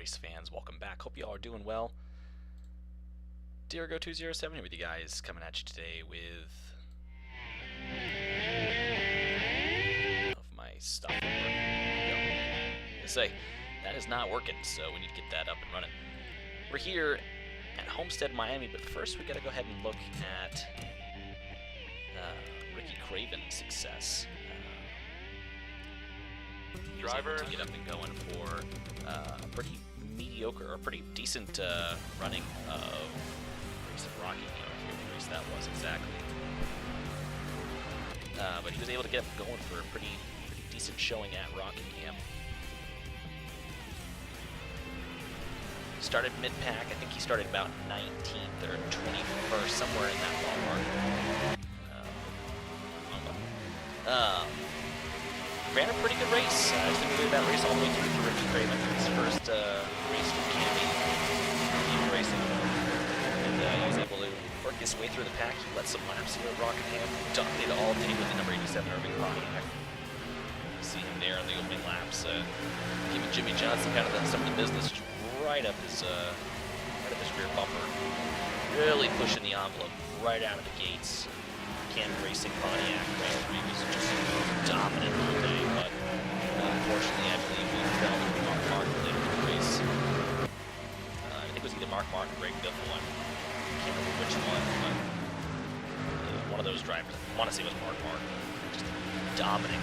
race fans? Welcome back. Hope you all are doing well. Dirigo207 here with you guys, coming at you today with my stuff. I say that is not working, so we need to get that up and running. We're here at Homestead Miami, but first we got to go ahead and look at Ricky Craven's success. He was able to get up and going for pretty mediocre or pretty decent running of race of Rocky. I forget what race that was exactly, but he was able to get up and going for a pretty decent showing at Rockingham. Started mid-pack. I think he started about 19th or 21st, somewhere in that ballpark. Ran a pretty good race. He's been doing that race all the way through for Ricky Craven. His first race with Candy racing. And he was able to work his way through the pack. He led some laps here at Rockingham. Dominated all day with the number 87 Irving Pontiac. You see him there in the opening laps. Giving Jimmy Johnson kind of some of the business just right up his rear bumper. Really pushing the envelope right out of the gates. Racing Pontiac Grand Prix was just dominant all day, but unfortunately I believe we fell to Mark Martin later in the race. I think it was either Mark Martin or Greg Biffle. I can't remember which one, but one of those drivers, I want to say it was Mark Martin, just dominating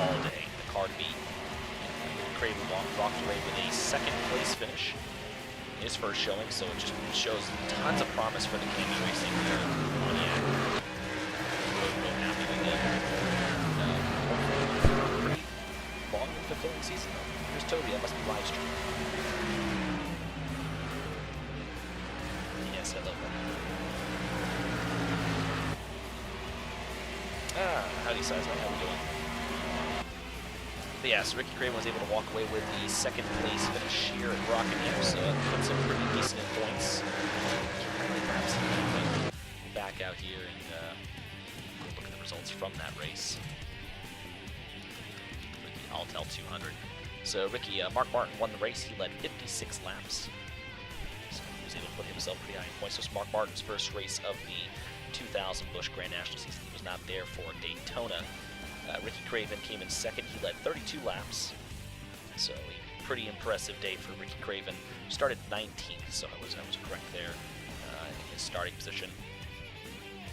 all day. The car to beat. Craven walked away with a second place finish in his first showing, so it just shows tons of promise for the Candy Racing Pontiac. Real happy with it. Pretty long and fulfilling season though. Here's Toby, I must be live streaming. Yes, hello. Howdy size, how we doing? But yeah, so Ricky Craven was able to walk away with the second place finish here at Rockingham, so it puts him pretty decent in points. Perhaps back out here and look at the results from that race. Ricky Altel 200. So Ricky, Mark Martin won the race. He led 56 laps. So he was able to put himself pretty high in points. This was Mark Martin's first race of the 2000 Busch Grand National season. He was not there for Daytona. Ricky Craven came in second. He led 32 laps. So a pretty impressive day for Ricky Craven. Started 19th, so I was correct there in his starting position.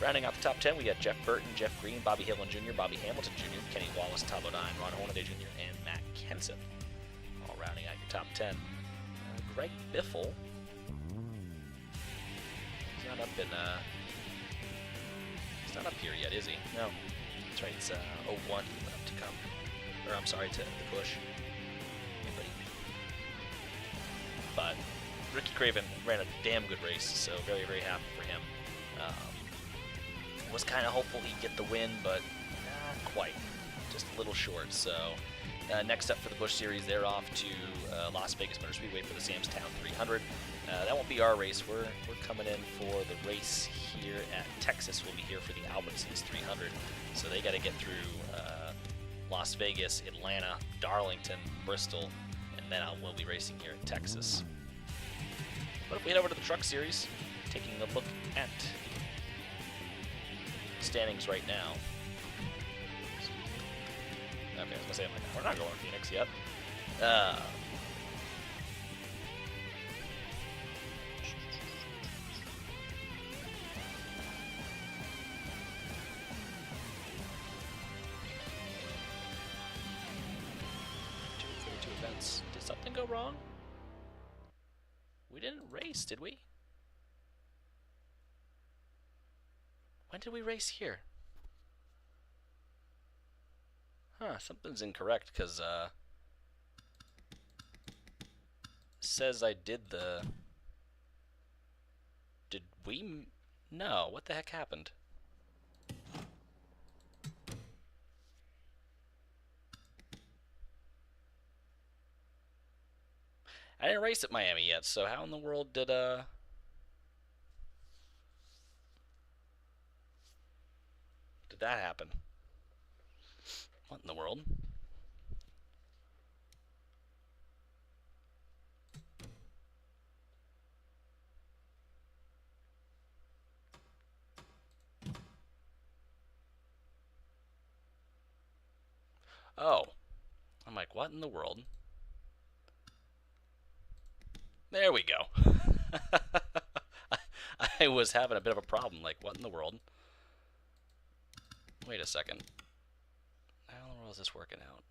Rounding out the top 10, we got Jeff Burton, Jeff Green, Bobby Halen Jr., Bobby Hamilton Jr., Kenny Wallace, Tom O'Dine, Ron Hornaday Jr., and Matt Kenson. All rounding out your top 10. Greg Biffle. He's not up in, he's not up here yet, is he? No. That's right, it's 01 he went up to come. Or I'm sorry, to the push. But Ricky Craven ran a damn good race, so very, very happy for him. Was kind of hopeful he'd get the win, but not quite. Just a little short. So next up for the Busch Series, they're off to Las Vegas Motor Speedway for the Sam's Town 300. That won't be our race. We're coming in for the race here at Texas. We'll be here for the Albertsons 300. So they got to get through Las Vegas, Atlanta, Darlington, Bristol, and then we'll be racing here in Texas. But if we head over to the Truck Series, taking a look at standings right now. Okay, I was gonna say, we're not going to Phoenix yet. Two events. Did something go wrong? We didn't race, did we? When did we race here? Huh, something's incorrect, because, says I did the... Did we... No, what the heck happened? I didn't race at Miami yet, so how in the world did, that happen? What in the world? Oh. I'm like, what in the world? There we go. I was having a bit of a problem. Like, what in the world? Wait a second. How in the world is this working out?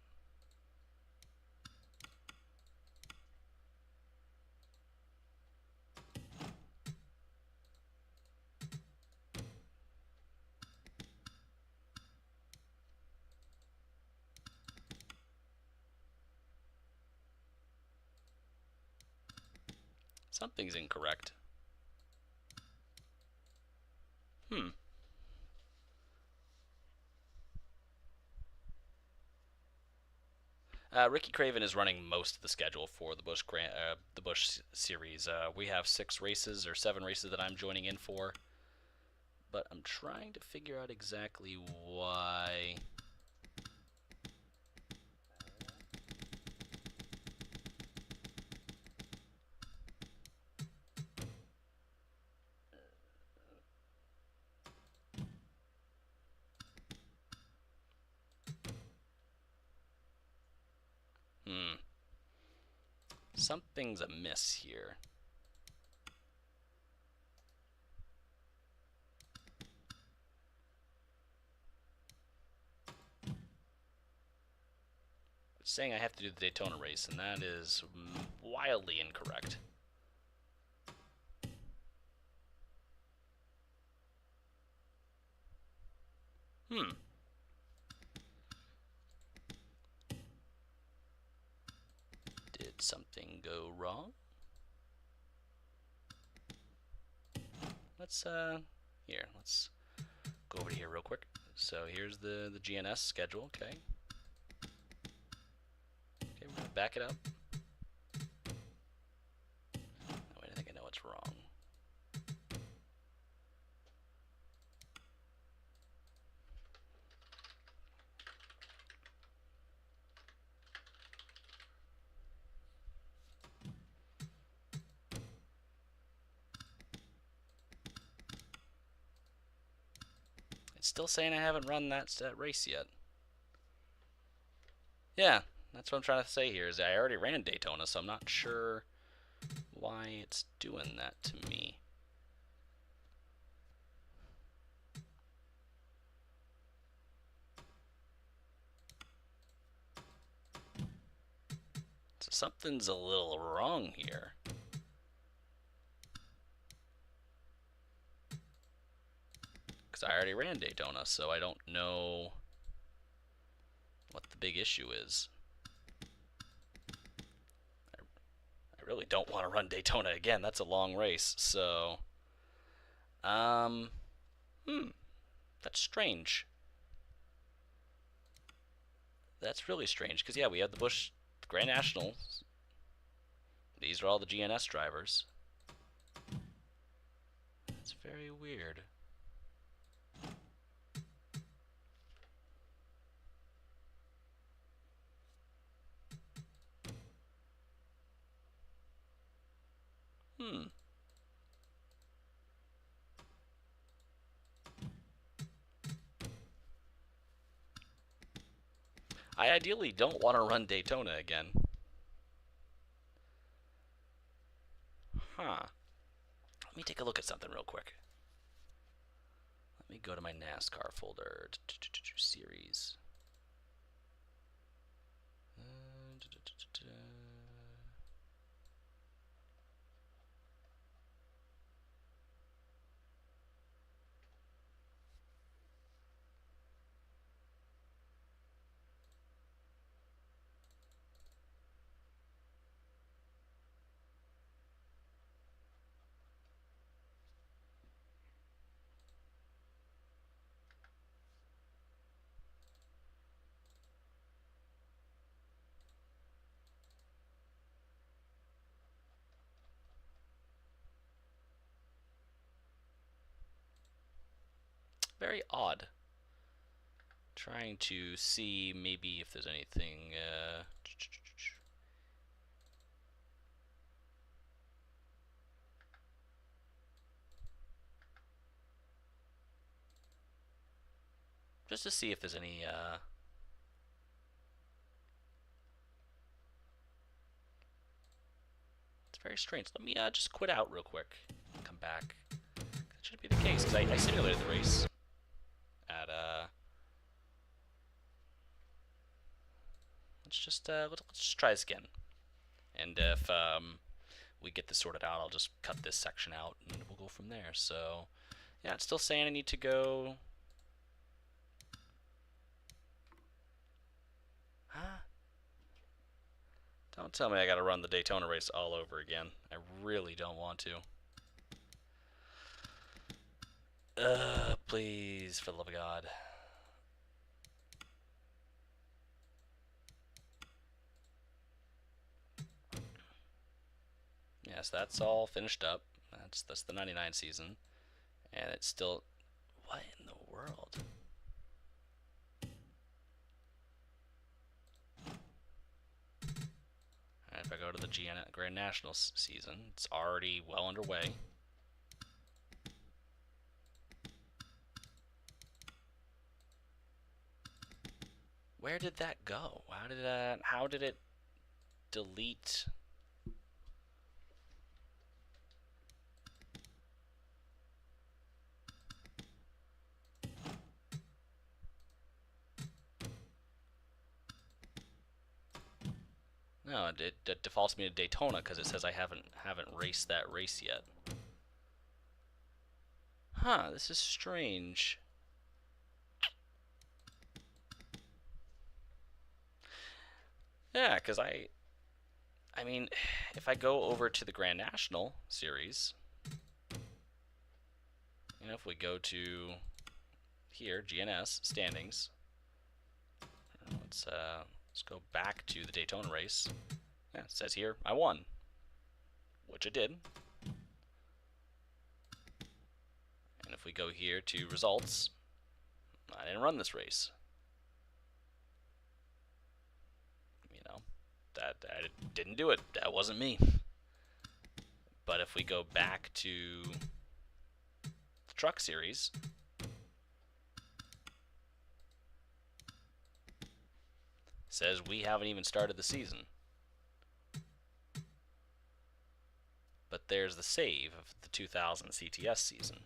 Something's incorrect. Hmm. Ricky Craven is running most of the schedule for the Busch series. We have 6 races or 7 races that I'm joining in for, but I'm trying to figure out exactly why. Something's amiss here. It's saying I have to do the Daytona race, and that is wildly incorrect. Did something go wrong? Let's go over here real quick. So here's the GNS schedule. Okay. Okay, we're gonna back it up. Oh, wait, I think I know what's wrong. It's still saying I haven't run that race yet. Yeah, that's what I'm trying to say here. Is I already ran Daytona, so I'm not sure why it's doing that to me. So something's a little wrong here. Because I already ran Daytona, so I don't know what the big issue is. I really don't want to run Daytona again. That's a long race, so that's strange. That's really strange because yeah, we have the Busch Grand National. These are all the GNS drivers. That's very weird. I ideally don't want to run Daytona again. Huh. Let me take a look at something real quick. Let me go to my NASCAR folder. Series. Very odd. Trying to see maybe if there's anything. Just to see if there's any It's very strange. Let me just quit out real quick and come back. That should be the case, because I simulated the race at, let's just try this again. And if we get this sorted out, I'll just cut this section out and we'll go from there. So, yeah, it's still saying I need to go. Huh? Don't tell me I gotta run the Daytona race all over again. I really don't want to. Please, for the love of God. Yes, that's all finished up. That's the 99 season. And it's still... What in the world? And if I go to the Grand National season, it's already well underway. Where did that go? How did it delete? No, it defaults me to Daytona because it says I haven't raced that race yet. Huh, this is strange. Yeah, because I mean, if I go over to the Grand National Series, you know, if we go to here, GNS standings, let's go back to the Daytona race. Yeah, it says here I won, which I did. And if we go here to results, I didn't run this race. You know, that I didn't do it. That wasn't me. But if we go back to the Truck Series, it says we haven't even started the season. But there's the save of the 2000 CTS season.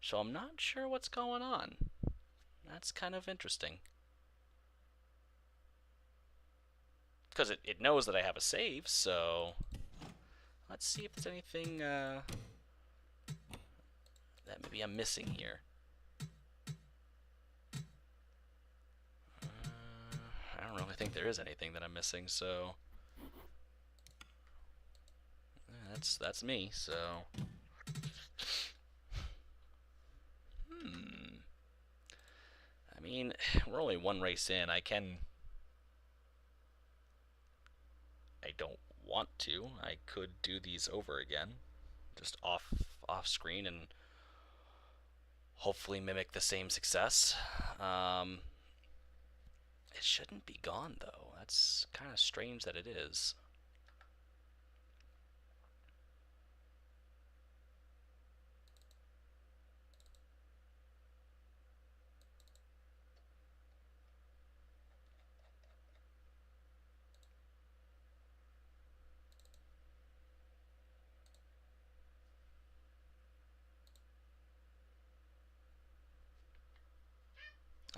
So I'm not sure what's going on. That's kind of interesting. Because it knows that I have a save, so let's see if there's anything that maybe I'm missing here. I don't really think there is anything that I'm missing, so that's me, so I mean, we're only one race in. I don't want to. I could do these over again, just off screen, and hopefully mimic the same success. It shouldn't be gone though. That's kind of strange that it is.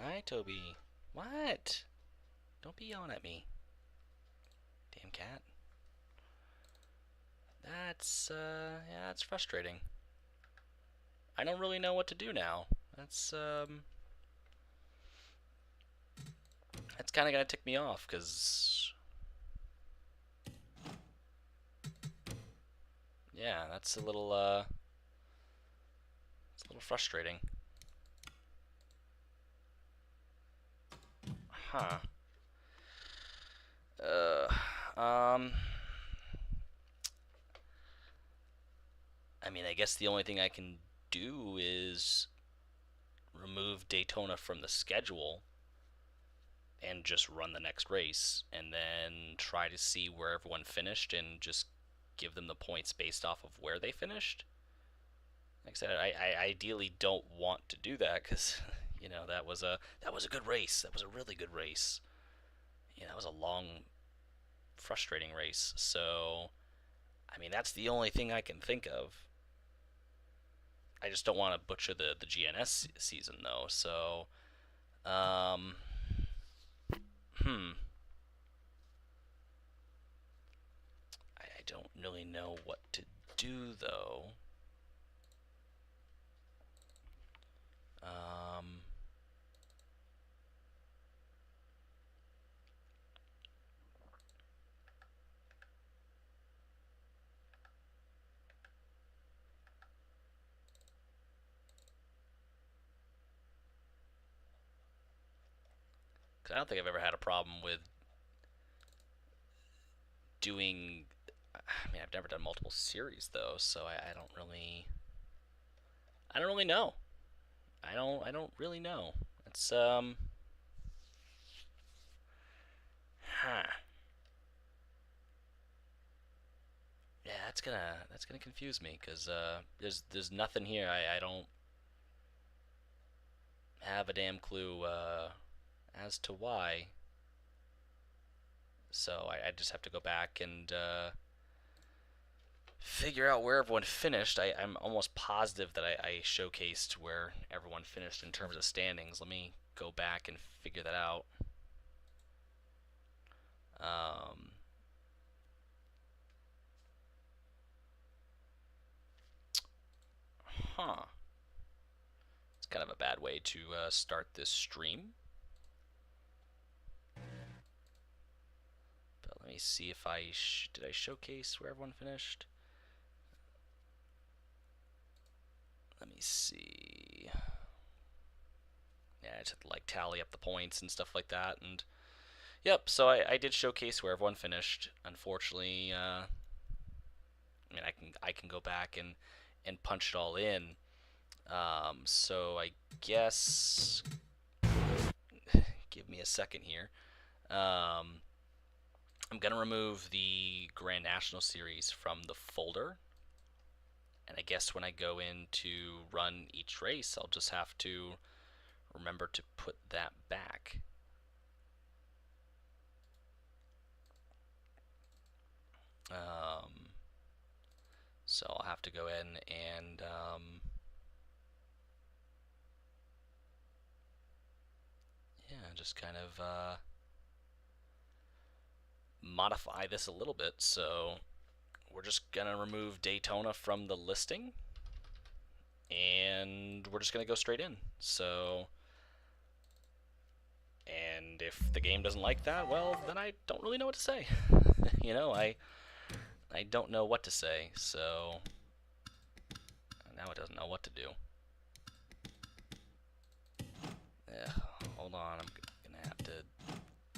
Hi, Toby. What? Don't be yelling at me. Damn cat. That's, yeah, that's frustrating. I don't really know what to do now. That's kind of gonna tick me off, because... Yeah, that's a little, it's a little frustrating. Huh. I mean, I guess the only thing I can do is remove Daytona from the schedule and just run the next race, and then try to see where everyone finished and just give them the points based off of where they finished. Like I said, I ideally don't want to do that, because you know, that was a good race. That was a really good race. You know, that was a long, frustrating race. So I mean, that's the only thing I can think of. I just don't want to butcher the GNS season though. So, um, hmm. I don't really know what to do though. Um, Cause I don't think I've ever had a problem with doing. I mean, I've never done multiple series though, so I don't really. I don't really know. I don't really know. It's huh. Yeah, that's gonna confuse me because there's nothing here. I don't have a damn clue as to why. So I just have to go back and figure out where everyone finished. I'm almost positive that I showcased where everyone finished in terms of standings. Let me go back and figure that out. Um, huh. It's kind of a bad way to start this stream. But let me see if did I showcase where everyone finished? Let me see. Yeah, I just have to like tally up the points and stuff like that. And yep, so I did showcase where everyone finished. Unfortunately, I mean I can go back and punch it all in. So I guess give me a second here. I'm gonna remove the Grand National Series from the folder. And I guess when I go in to run each race, I'll just have to remember to put that back. So I'll have to go in and yeah, just kind of modify this a little bit. So we're just gonna remove Daytona from the listing, and we're just gonna go straight in. So, and if the game doesn't like that, well, then I don't really know what to say. You know, I don't know what to say. So now it doesn't know what to do. Yeah, hold on, I'm gonna have to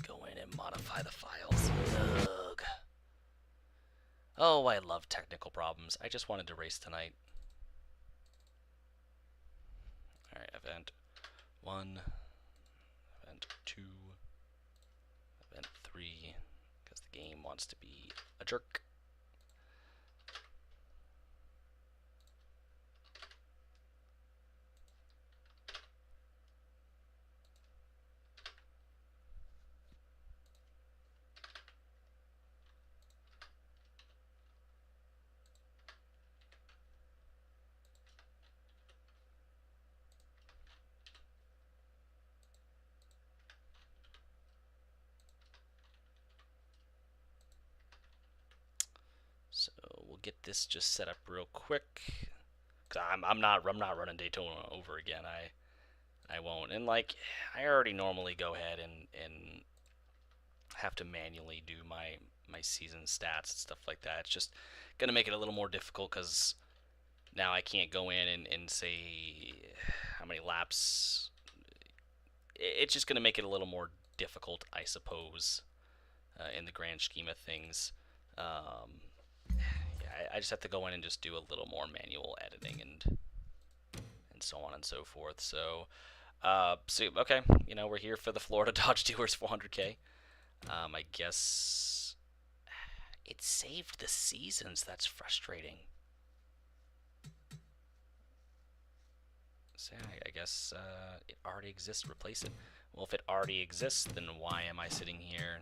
go in and modify the files. Ugh. Oh, I love technical problems. I just wanted to race tonight. Alright, event 1, event 2, event 3, because the game wants to be a jerk. So we'll get this just set up real quick. Cause I'm not running Daytona over again. I won't. And like I already normally go ahead and have to manually do my season stats and stuff like that. It's just gonna make it a little more difficult because now I can't go in and say how many laps. It's just gonna make it a little more difficult, I suppose, in the grand scheme of things. Yeah, I just have to go in and just do a little more manual editing and so on and so forth. So, okay, you know, we're here for the Florida Dodge Dealers 400K. I guess it saved the seasons. That's frustrating. So yeah, I guess it already exists. Replace it. Well, if it already exists, then why am I sitting here?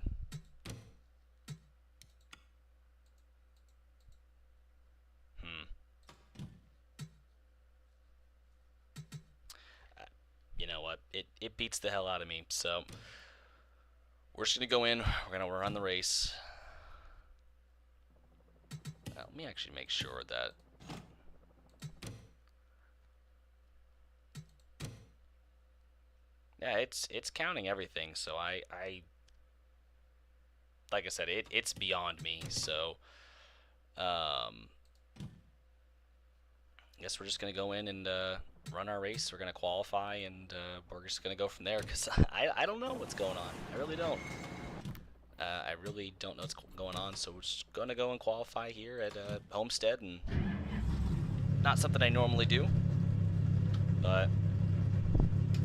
it beats the hell out of me. So we're just gonna go in. We're gonna run the race. Let me actually make sure that. Yeah, it's counting everything. So I like I said, it's beyond me. So I guess we're just gonna go in and run our race. We're gonna qualify, and we're just gonna go from there. Cause I don't know what's going on. I really don't. I really don't know what's going on. So we're just gonna go and qualify here at Homestead, and not something I normally do. But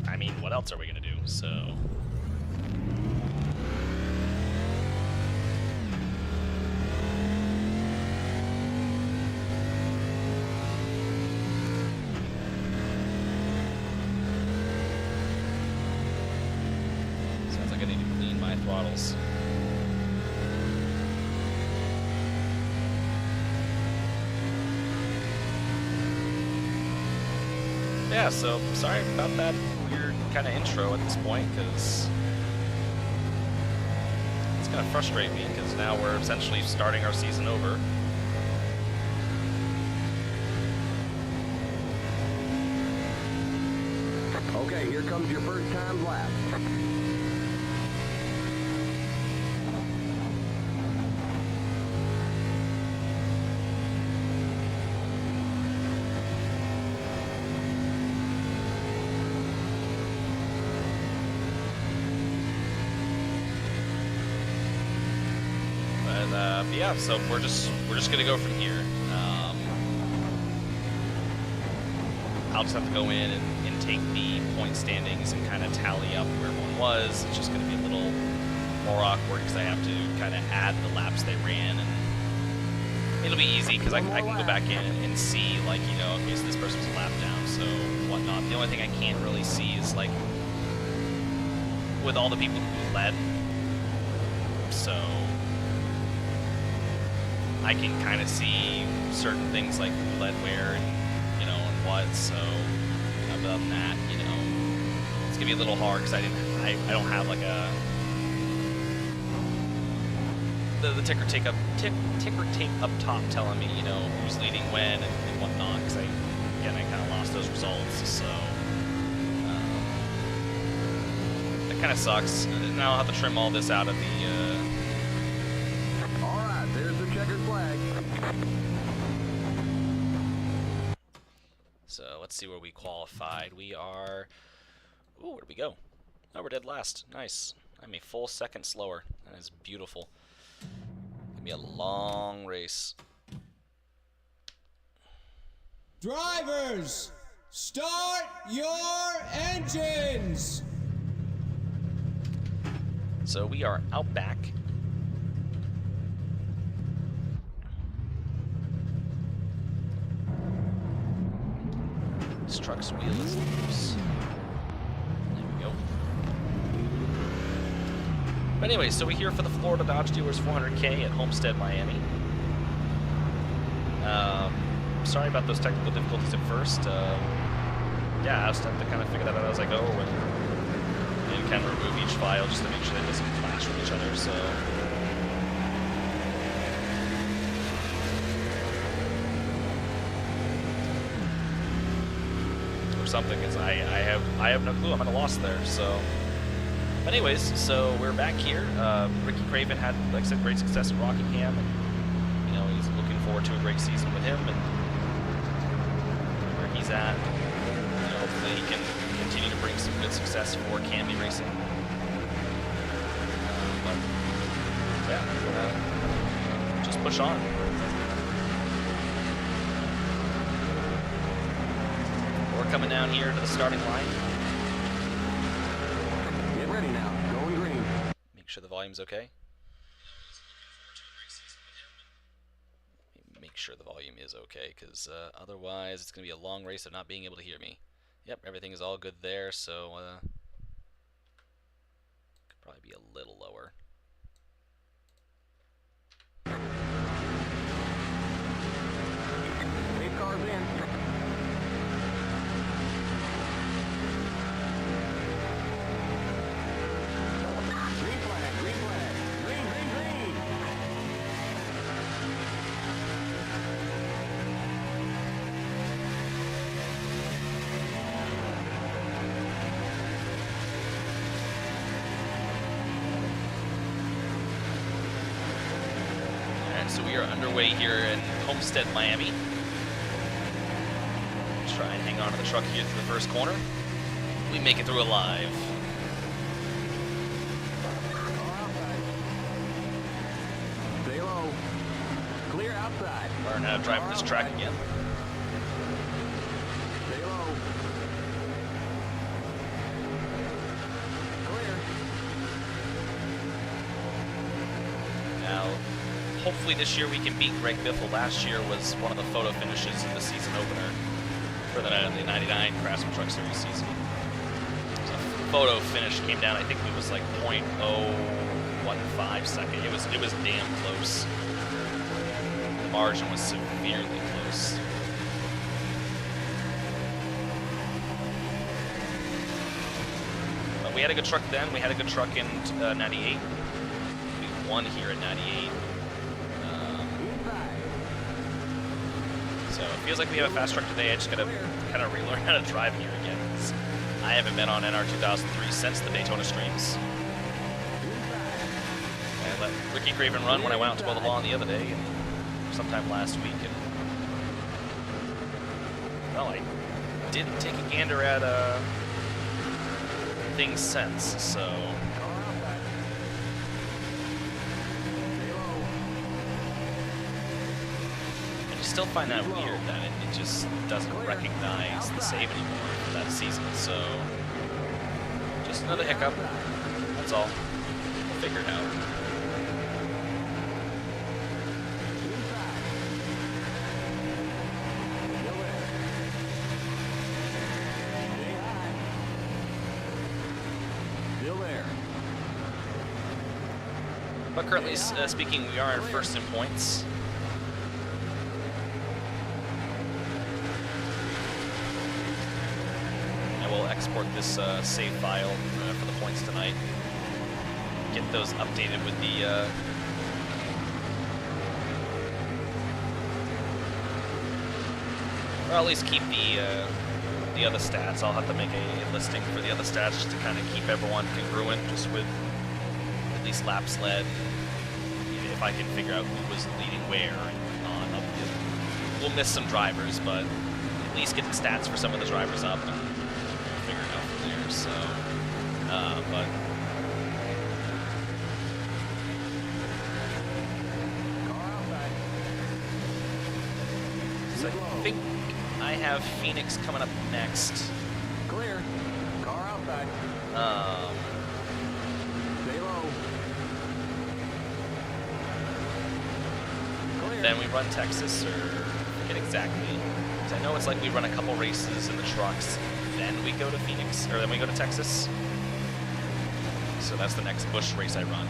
I mean, what else are we gonna do? So. Sounds like I need to clean my throttles. Yeah, so sorry about that weird kind of intro at this point, because it's going to frustrate me, because now we're essentially starting our season over. Okay, here comes your first time lap. Yeah, so we're just gonna go from here. I'll just have to go in and take the point standings and kind of tally up where everyone was. It's just gonna be a little more awkward because I have to kind of add the laps they ran, and it'll be easy because I can go back in and see, like, you know, okay, so this person's a lap down, so whatnot. The only thing I can't really see is, like, with all the people who led, so I can kind of see certain things like who led where and, you know, and what. So other than that, you know, it's gonna be a little hard because I don't have like a the ticker tape up top telling me, you know, who's leading when and whatnot. Because I kind of lost those results, so that kind of sucks. Now I'll have to trim all this out of the. There's the checkered flag. So let's see where we qualified. We are. Ooh, where'd we go? Oh, we're dead last. Nice. I'm a full second slower. That is beautiful. Gonna be a long race. Drivers, start your engines! So we are out back. This truck's wheel is loose. There we go. But anyway, so we're here for the Florida Dodge Dealers 400K at Homestead, Miami. Sorry about those technical difficulties at first. Yeah, I was have to kind of figure that out as I go, and kind of remove each file just to make sure they doesn't clash with each other. So. Something, because I have no clue. I'm at a loss there. So, but anyways, so we're back here. Ricky Craven had, like I said, great success at Rockingham, and you know, he's looking forward to a great season with him and where he's at. You know, hopefully he can continue to bring some good success for Camby Racing. But yeah, just push on. Coming down here to the starting line. Get ready now. Going green. Make sure the volume's okay. Make sure the volume is okay, because otherwise it's going to be a long race of not being able to hear me. Yep, everything is all good there, so could probably be a little lower. Eight cars in. So we are underway here in Homestead, Miami. Try and hang on to the truck here through the first corner. We make it through alive. Stay low. Clear outside. Learn how to drive this track again. Stay low. Clear. Now, hopefully this year we can beat Greg Biffle. Last year was one of the photo finishes in the season opener for the 99 Craftsman Truck Series season. So photo finish came down, I think it was like 0.015 second. It was damn close. The margin was severely close. But we had a good truck then. We had a good truck in 98. We won here at 98. So it feels like we have a fast truck today. I just gotta kind of relearn how to drive here again. I haven't been on NR2003 since the Daytona streams. I let Ricky Craven run when I went out to mow the lawn the other day, and sometime last week. And well, I didn't take a gander at things since. So. Still find that weird that it just doesn't recognize the save anymore for that season. So just another hiccup. That's all. We'll figure it out. Still there. But currently speaking, we are in first in points. Export this save file for the points tonight. Get those updated with the or at least keep the other stats. I'll have to make a listing for the other stats just to kind of keep everyone congruent, just with at least laps led. If I can figure out who was leading where and on, we'll miss some drivers, but at least get the stats for some of the drivers up. And figure it out from there, so, but so I think I have Phoenix coming up next. Clear. Car outside. Stay low. Clear. Then we run Texas, or I forget exactly. I know it's like we run a couple races in the trucks, then we go to Phoenix, or then we go to Texas. So that's the next Busch race I run.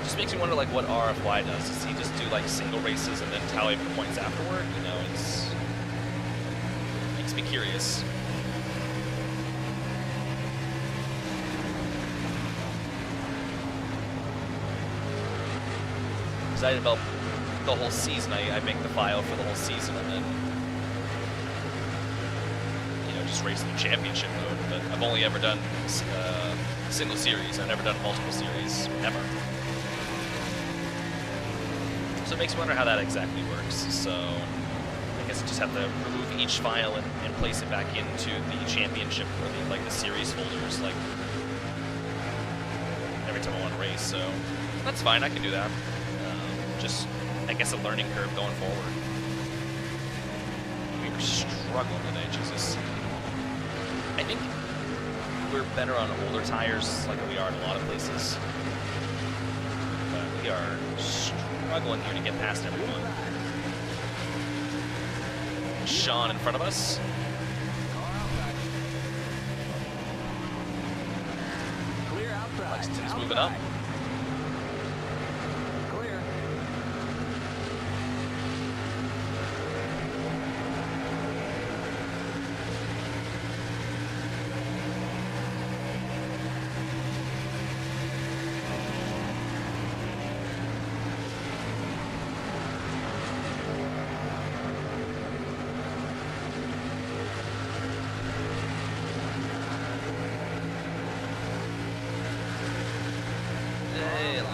Just makes me wonder, like, what RFY does. Does he just do like single races and then tally the points afterward? You know, makes me curious. I develop the whole season. I make the file for the whole season, and then just race in the championship mode. But I've only ever done single series. I've never done multiple series, ever. So it makes me wonder how that exactly works. So I guess I just have to remove each file and place it back into the championship or the series folders, like every time I want to race. So that's fine. I can do that. Just, I guess, a learning curve going forward. We were struggling today, Jesus. I think we're better on older tires, like we are in a lot of places. But we are struggling here to get past everyone. Sean in front of us. Lexington's moving up.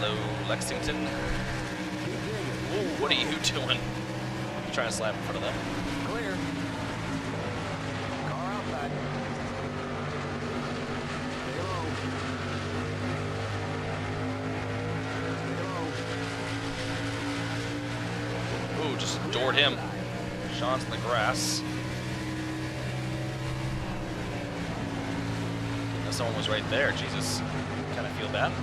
Hello, Lexington. Ooh, what are you doing? I'm trying to slap in front of them. Clear. Car outside. Stay low. Stay low. Ooh, just doored him. Sean's in the grass. Someone was right there. Jesus, kind of feel bad.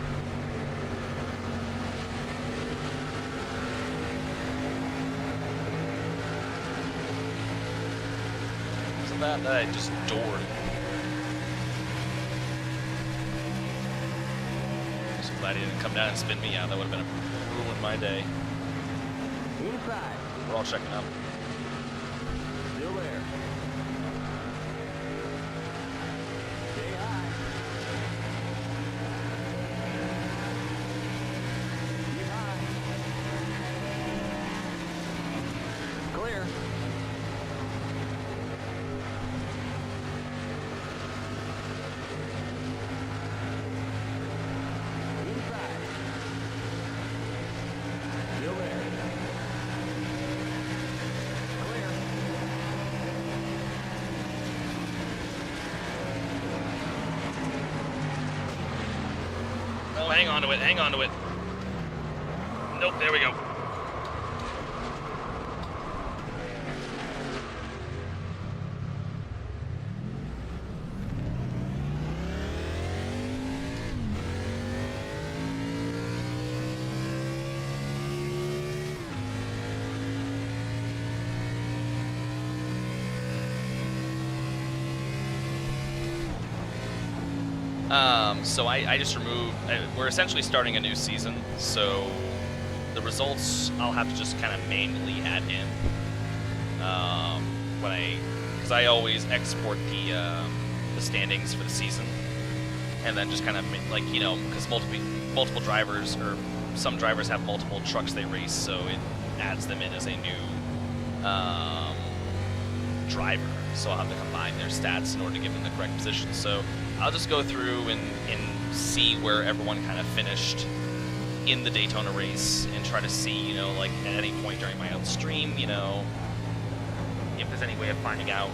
Isn't that I just doored? So glad he didn't come down and spin me out. That would have been ruined my day. Inside. We're all checking up. Still there. Stay high. Keep high. Clear. Inside. Still there. Clear. Oh, hang on to it. Hang on to it. Nope, there we go. So I just removed, we're essentially starting a new season, so the results I'll have to just kind of manually add in because I always export the standings for the season, and then just kind of like, you know, because multiple drivers, or some drivers have multiple trucks they race, so it adds them in as a new driver, so I'll have to combine their stats in order to give them the correct position. So I'll just go through and see where everyone kind of finished in the Daytona race and try to see, you know, like at any point during my own stream, you know, if there's any way of finding out.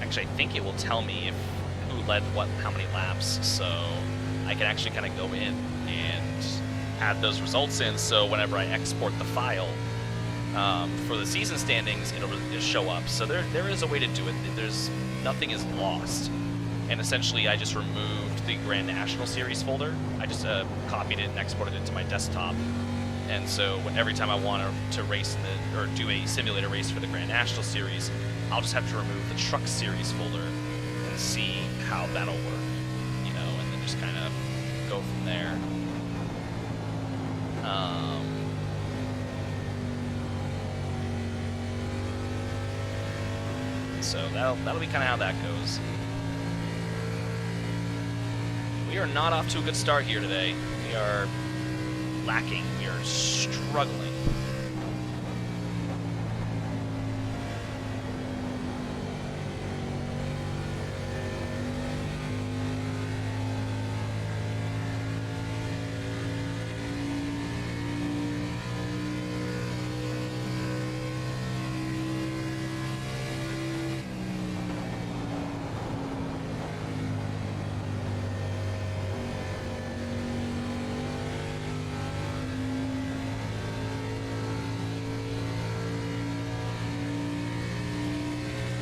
Actually, I think it will tell me if who led what, how many laps, so I can actually kind of go in and add those results in, so whenever I export the file for the season standings, it'll show up. So there is a way to do it. Nothing is lost. And essentially, I just removed the Grand National Series folder. I just copied it and exported it to my desktop. And so every time I want to race or do a simulator race for the Grand National Series, I'll just have to remove the Truck Series folder and see how that'll work, you know, and then just kind of go from there. So that'll be kind of how that goes. We are not off to a good start here today. We are lacking. We are struggling.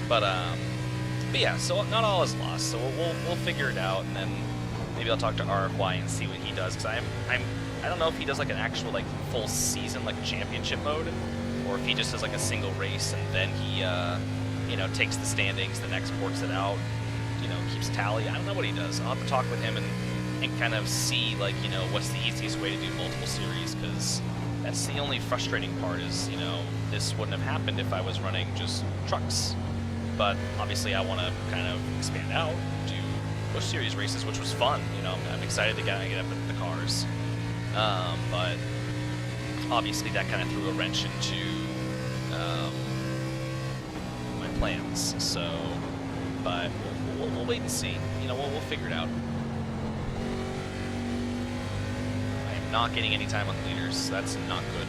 But yeah, so not all is lost. So we'll figure it out, and then maybe I'll talk to RFY and see what he does, because I don't know if he does like an actual like full season like championship mode, or if he just does like a single race and then he you know, takes the standings, then exports it out, you know, keeps tally. I don't know what he does. I'll have to talk with him and kind of see, like, you know, what's the easiest way to do multiple series, because that's the only frustrating part is, you know, this wouldn't have happened if I was running just trucks. But obviously I want to kind of expand out, do Busch Series races, which was fun. You know, I'm excited to get up with the cars. But obviously that kind of threw a wrench into my plans. So, but we'll wait and see. You know, we'll figure it out. I am not getting any time on the leaders. That's not good.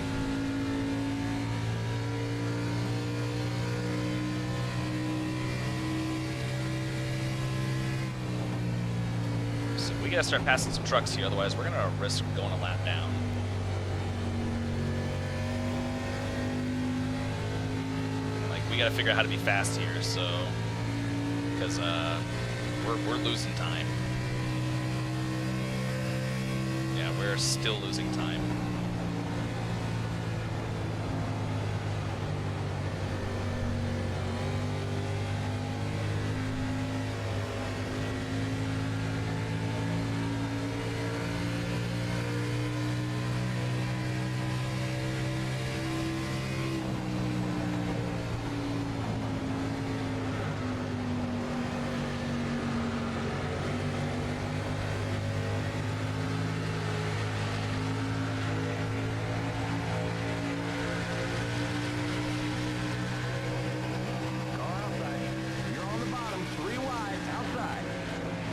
So we gotta start passing some trucks here, otherwise we're gonna risk going a lap down. Like, we gotta figure out how to be fast here, so because we're losing time. Yeah, we're still losing time.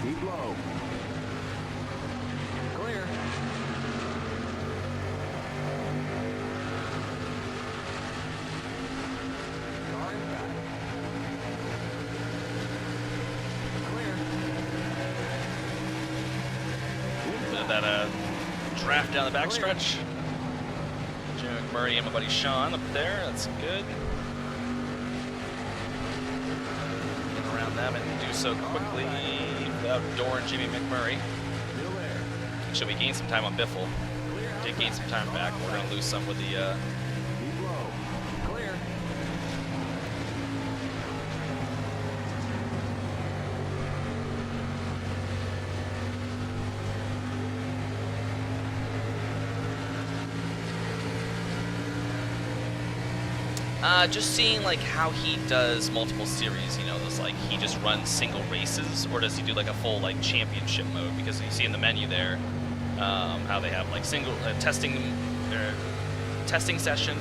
Keep low. Clear. Car inside. Clear. Bit of that draft down the backstretch. Jimmy McMurray and my buddy Sean up there. That's good. Get around them and do so quickly without Dor and Jimmy McMurray. Still there. Should we gain some time on Biffle? Clear. Did gain some time back. We're going to lose some with the Keep low. Clear. just seeing like how he does multiple series, you know, those like he just runs single races, or does he do like a full like championship mode? Because you see in the menu there how they have like single testing session,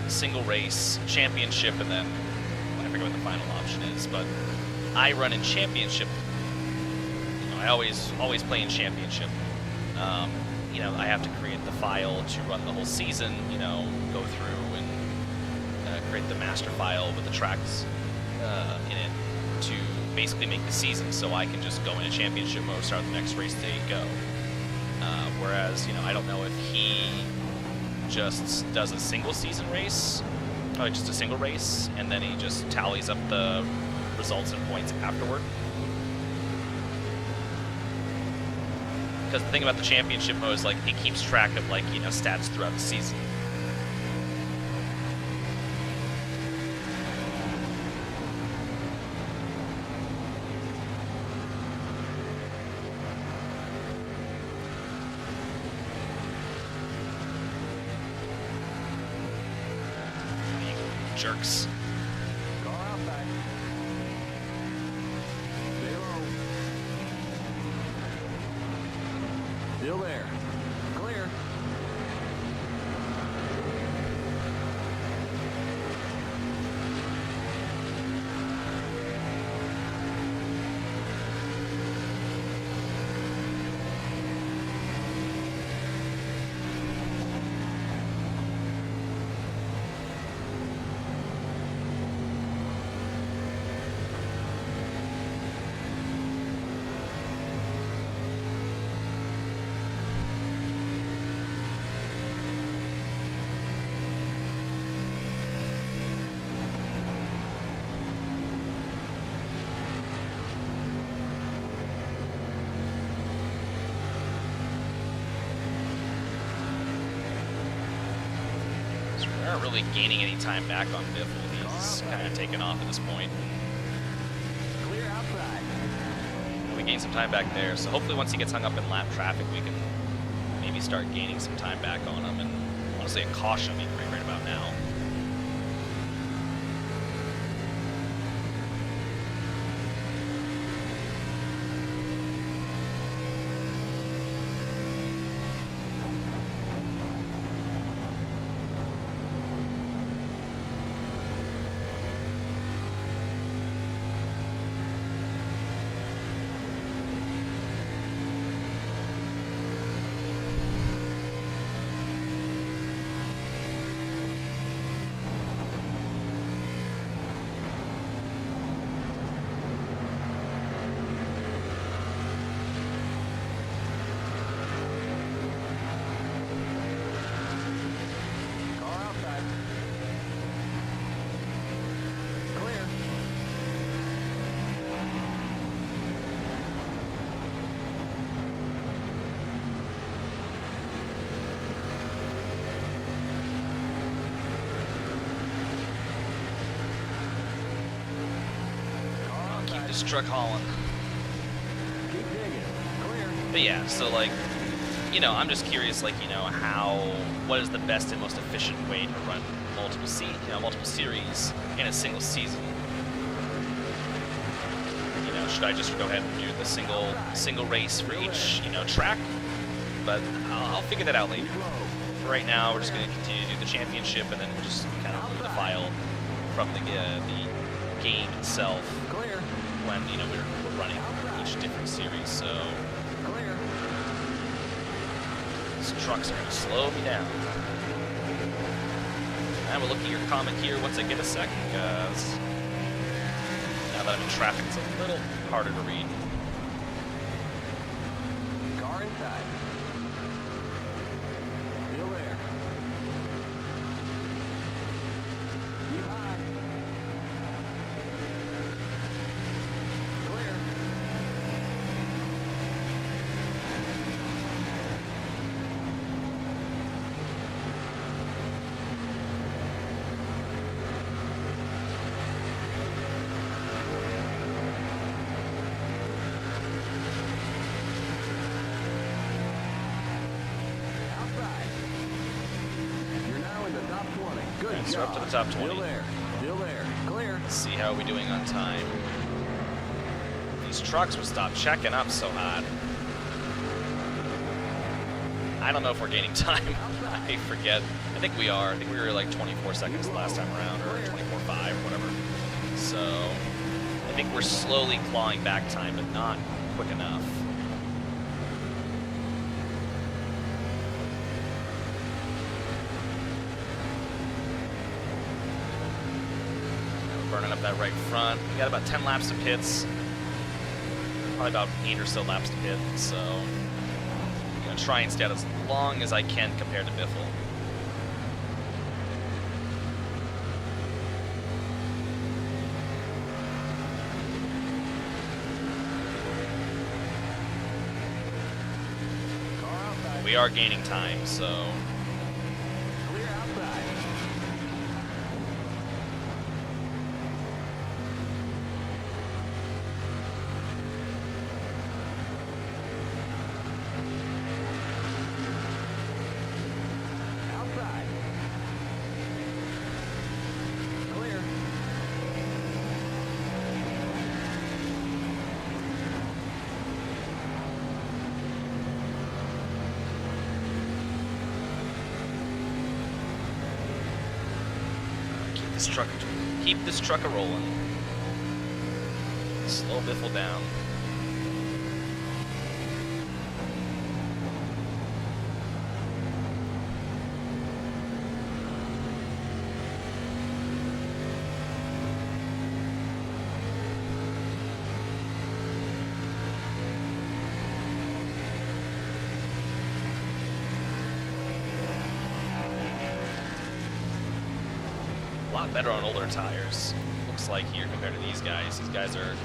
single race, championship, and then I forget what the final option is. But I run in championship. You know, I always play in championship. You know, I have to create the file to run the whole season, you know, go through and create the master file with the tracks in it to basically make the season, so I can just go into championship mode, start the next race day, and go. Whereas, you know, I don't know if he just does a single season race, or just a single race, and then he just tallies up the results and points afterward. Because the thing about the championship mode is, like, it keeps track of, like, you know, stats throughout the season. Jerks. Car outside. Stay low. Still there. Clear. We aren't really gaining any time back on Biffle. He's kind of taken off at this point. Clear outside. We gained some time back there, so hopefully once he gets hung up in lap traffic, we can maybe start gaining some time back on him. And honestly, a caution would be great right about now. this truck hauling. Keep digging. Clear. But yeah, so like, you know, I'm just curious, like, you know, what is the best and most efficient way to run multiple series in a single season? You know, should I just go ahead and do the single race for each, you know, track? But I'll figure that out later. For right now, we're just going to continue to do the championship, and then we'll just kind of move the file from the game itself Clear. when, you know, we're running each different series. So Clear. these trucks are going to slow me down. And we'll look at your comment here once I get a sec, because now that I'm in traffic, it's a little harder to read. Car inside. Still there. Keep high. Clear. Outside. You're now in the top 20. Good Okay, so job. up to the top 20. Still there. Still there. Clear. Let's see how we're doing on time. These trucks will stop checking up so hot. I don't know if we're gaining time. I forget. I think we are. I think we were like 24 seconds the last time around, or 24.5, whatever. So I think we're slowly clawing back time, but not quick enough. We're burning up that right front. We got about 10 laps of pits. Probably about 8 or so laps to pit, so I'm gonna try and stay out as long as I can compared to Biffle. Car outside. We are gaining time, so Clear outside. Outside. Clear. keep this truck a rolling. Slow Biffle down. A lot better on older tires, looks like, here compared to these guys. These guys are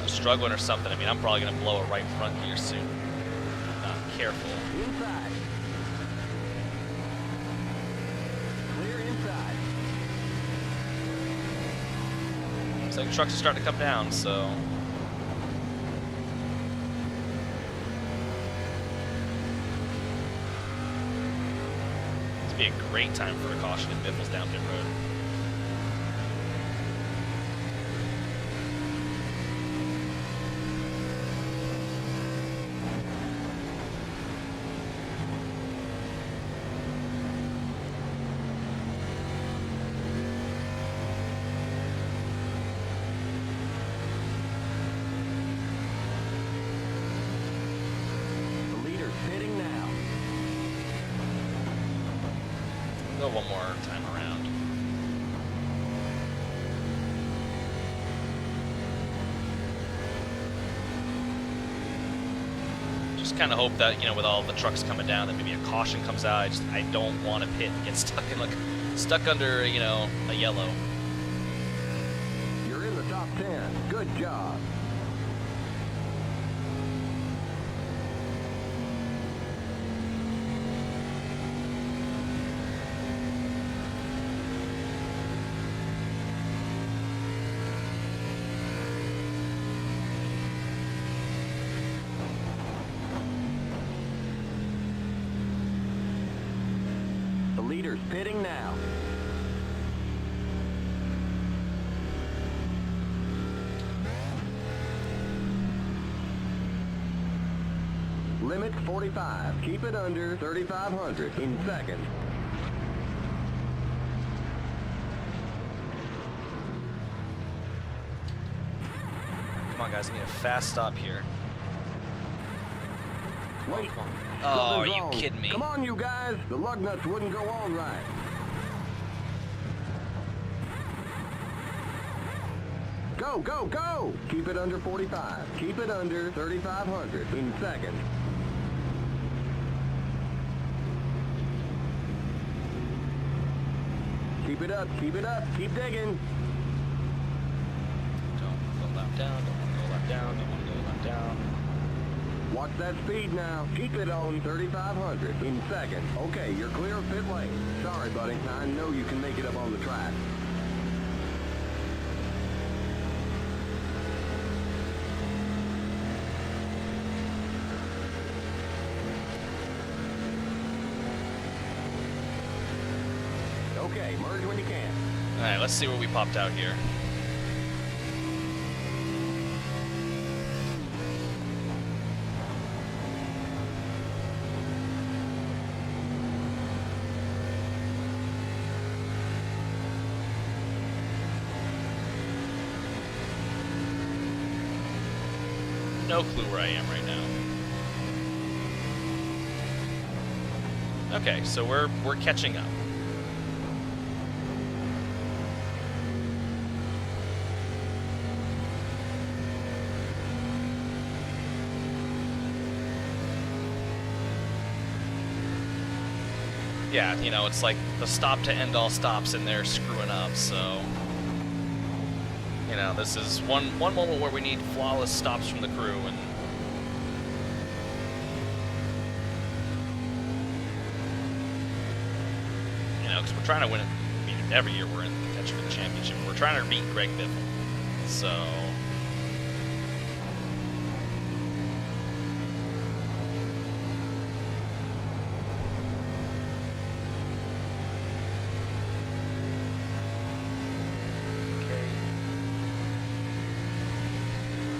struggling or something. I mean, I'm probably going to blow a right front here soon. Not careful. Inside. Clear inside. Looks like the trucks are starting to come down, so. This would be a great time for a caution if Biffle's down pit road. The leader's pitting now. Go one more time around. Just kind of hope that, you know, with all the trucks coming down, that maybe a caution comes out. I don't want to pit and get stuck under, you know, a yellow. You're in the top 10. Good job. leader's pitting now. Limit 45. Keep it under 3,500 in second. Come on, guys. I need a fast stop here. Wait. Oh, are Something's you wrong. kidding me? Come on, you guys. The lug nuts wouldn't go on right. Go, go, go! Keep it under 45. Keep it under 3,500 in second. Keep it up, keep it up, keep digging. Don't go lap down, don't want to go lap down, don't want to go lap down. Watch that speed now. Keep it on 3,500 in second. Okay, you're clear of pit lane. Sorry, buddy. I know you can make it up on the track. Okay, merge when you can. All right, let's see what we popped out here. No clue where I am right now. Okay, so we're catching up. Yeah, you know, it's like the stop to end all stops and they're screwing up, so... You know, this is one moment where we need flawless stops from the crew, and... You know, because we're trying to win it. I mean, every year we're in contention for the championship. We're trying to beat Greg Biffle, so...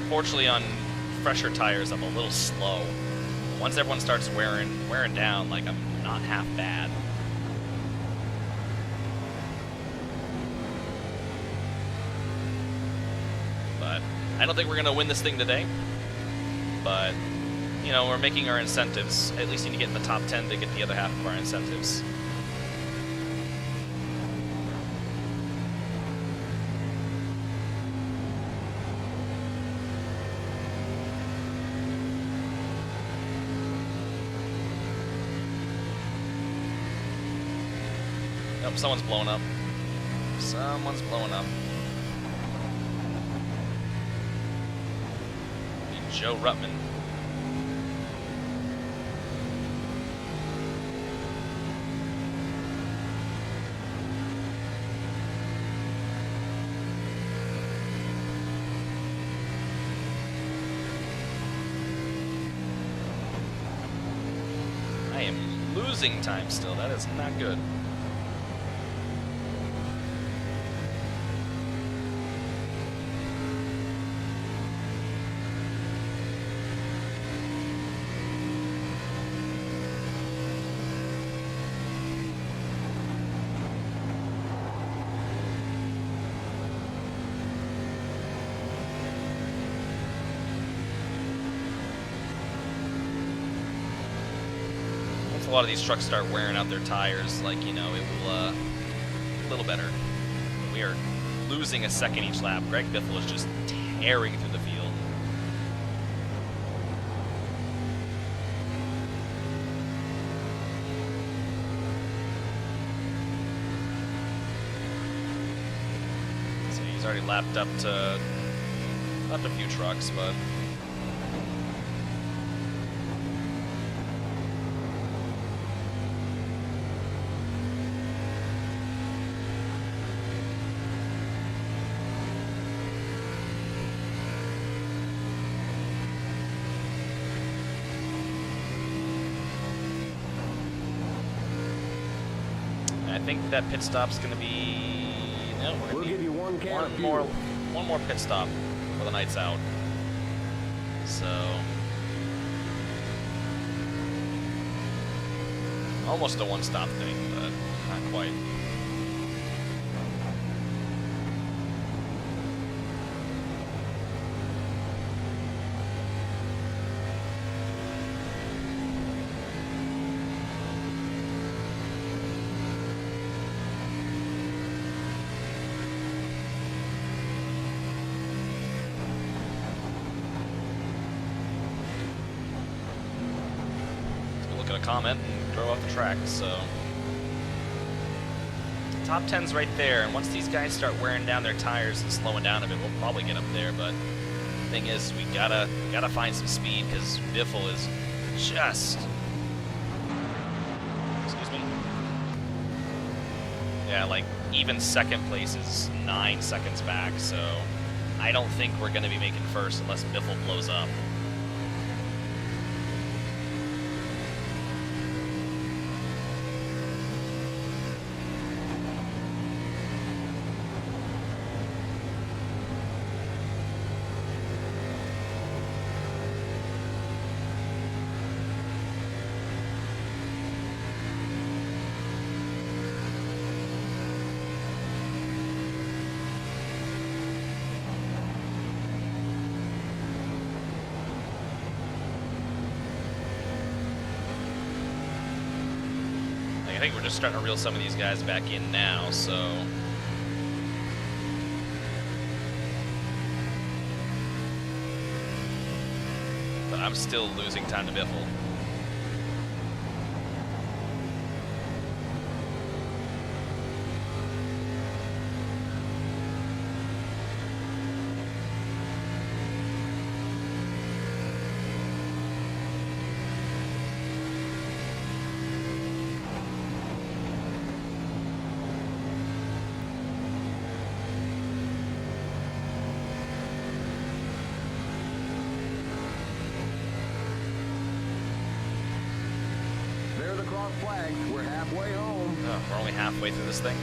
Fortunately, on fresher tires, I'm a little slow. Once everyone starts wearing down, like, I'm not half bad. But I don't think we're gonna win this thing today. But you know, we're making our incentives. At least need to get in the top 10 to get the other half of our incentives. Nope, someone's blowing up. Someone's blowing up. Be Joe Ruttman. I am losing time still. That is not good. A lot of these trucks start wearing out their tires, like, you know, it will, a little better. We are losing a second each lap. Greg Biffle is just tearing through the field. So he's already lapped up to, left a few trucks, but... I think that pit stop's going to be... No, we're We'll gonna give be you one can of one more pit stop for the night's out. So... almost a one-stop thing, but not quite. Look at a comment and throw off the track, so... Top 10's right there, and once these guys start wearing down their tires and slowing down a bit, we'll probably get up there, but the thing is, we gotta find some speed, because Biffle is just... Excuse me? Yeah, like, even second place is 9 seconds back, so I don't think we're gonna be making first unless Biffle blows up. I think we're just starting to reel some of these guys back in now, so... But I'm still losing time to Biffle. Flags. We're halfway home. Oh, we're only halfway through this thing.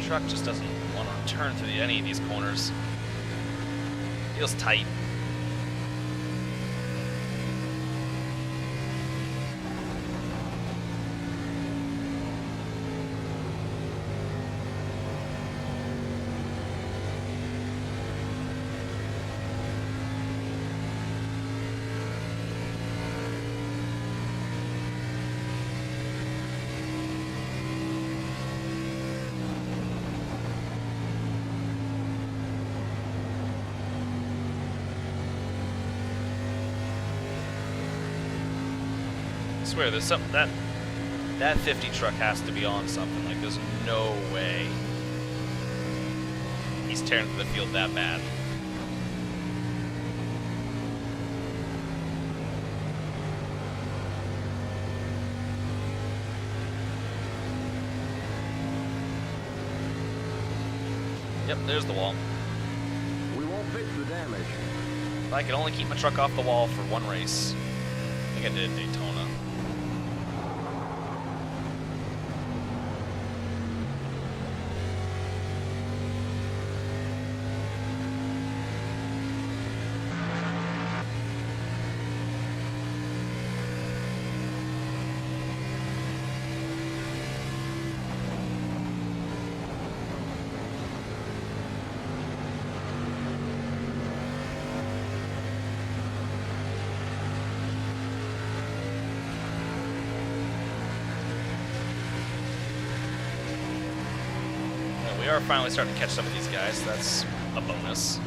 Truck just doesn't want to turn through any of these corners. Feels tight. I swear, there's something that 50 truck has to be on something. Like, there's no way he's tearing through the field that bad. Yep, there's the wall. We won't fix the damage. If I could only keep my truck off the wall for one race. I think I did Daytona. We are finally starting to catch some of these guys. That's a bonus.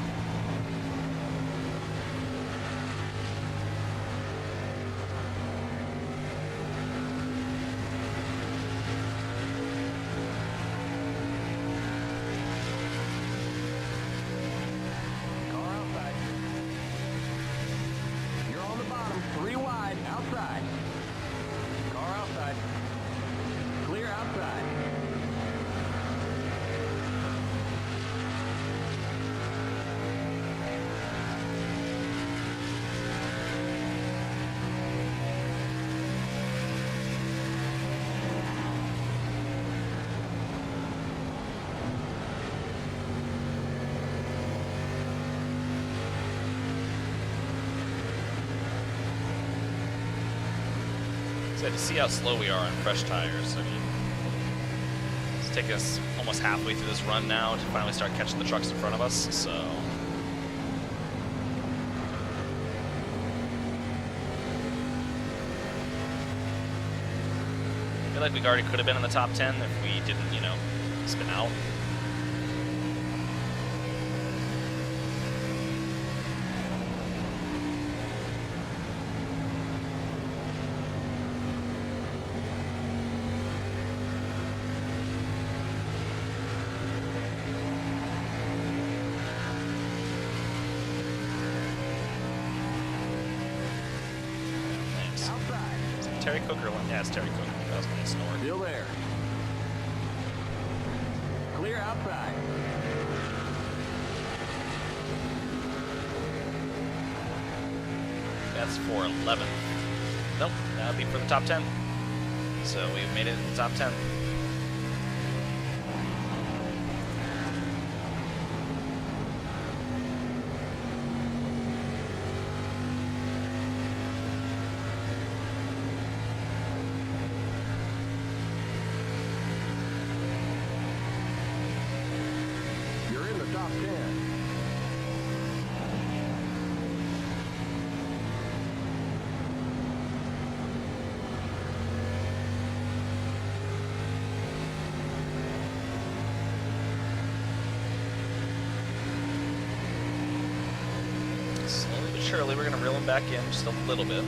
So to see how slow we are on fresh tires, I mean, it's taken us almost halfway through this run now to finally start catching the trucks in front of us, so. I feel like we already could have been in the top 10 if we didn't, you know, spin out. Terry Cooker one? Yeah, it's Terry Cooker. That was going to snore. Still there. Clear outside. That's for 11th. Nope, that would be for the top 10. So we've made it in the top 10. Top 10. Slowly but surely, we're going to reel him back in just a little bit.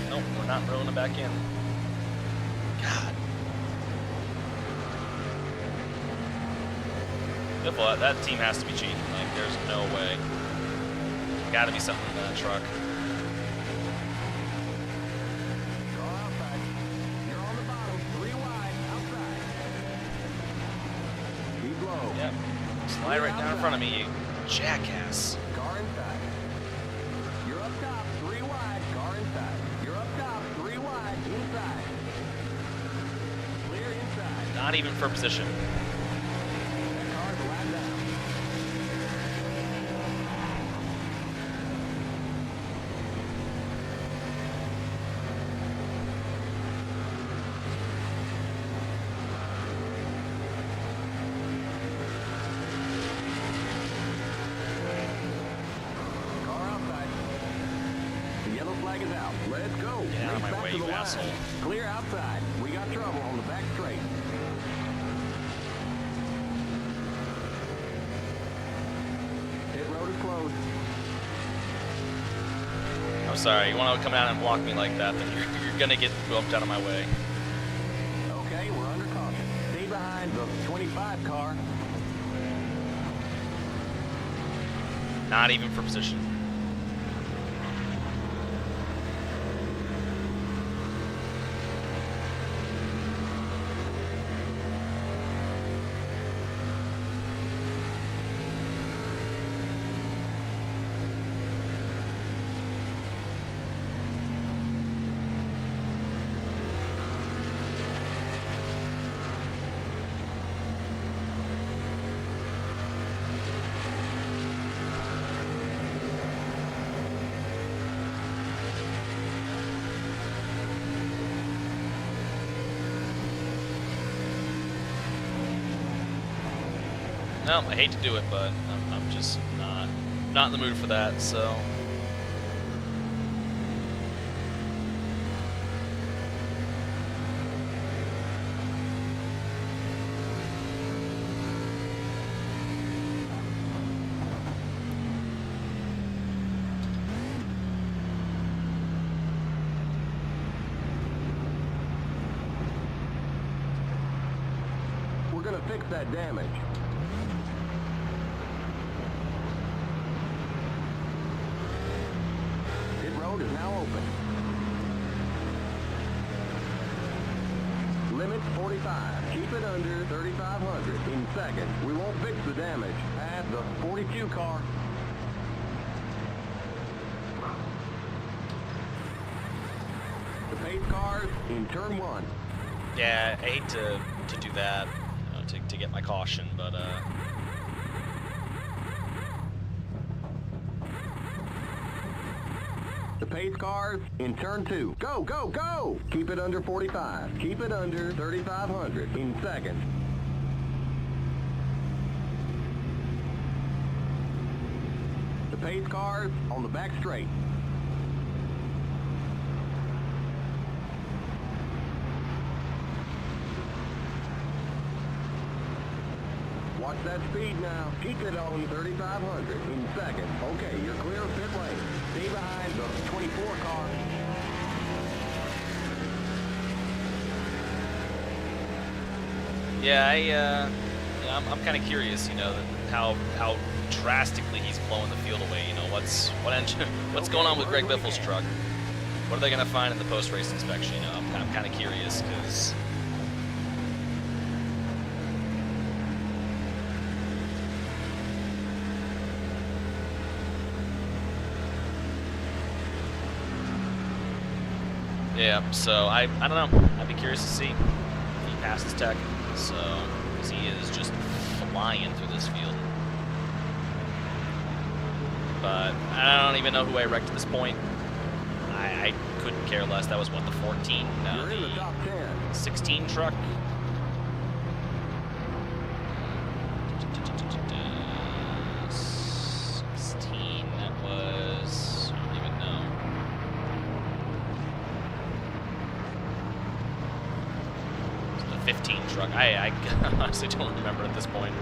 Nope, we're not rolling it back in. God. Well, that team has to be cheating. Like, there's no way. Gotta be something in that truck. Go outside. You're on the bottom. 3 wide. Outside. Keep low. Yep. Slide right down in front of me, you jackass. Car inside. You're up top. 3 wide. Car inside. You're up top. 3 wide. Inside. Clear inside. Not even for position. That car's a lap down. Flag is out. Let's go. Get out of my Back way, to the you line. asshole. Clear outside. We got trouble on the back straight. Pit road is closed. I'm sorry, you want to come out and block me like that, then you're gonna get bumped out of my way. Okay, we're under caution. Stay behind the 25 car. Not even for position. No, I hate to do it, but I'm just not in the mood for that, so. We're gonna fix that damage. Pit road is now open. Limit 45. Keep it under 3,500. In second, we won't fix the damage. Past the 42 car. pace cars in turn 1. Yeah, I hate to do that, you know, to get my caution, but The pace cars in turn 2. Go, go, go! Keep it under 45. Keep it under 3,500 in second. The pace cars on the back straight. Watch that speed now. Keep it on 3,500 in second. Okay, you're clear of pit lane. Stay behind the 24 car. yeah, I'm kind of curious, you know, how drastically he's blowing the field away. You know, what's going on with Greg Biffle's truck? What are they gonna find in the post-race inspection? You know, I'm kind of curious because. Yeah, so I don't know. I'd be curious to see if he passes tech. So, because he is just flying through this field. But I don't even know who I wrecked at this point. I couldn't care less. That was what, the 14? No, You're in the top 10. 16 truck. Truck. I honestly don't remember at this point.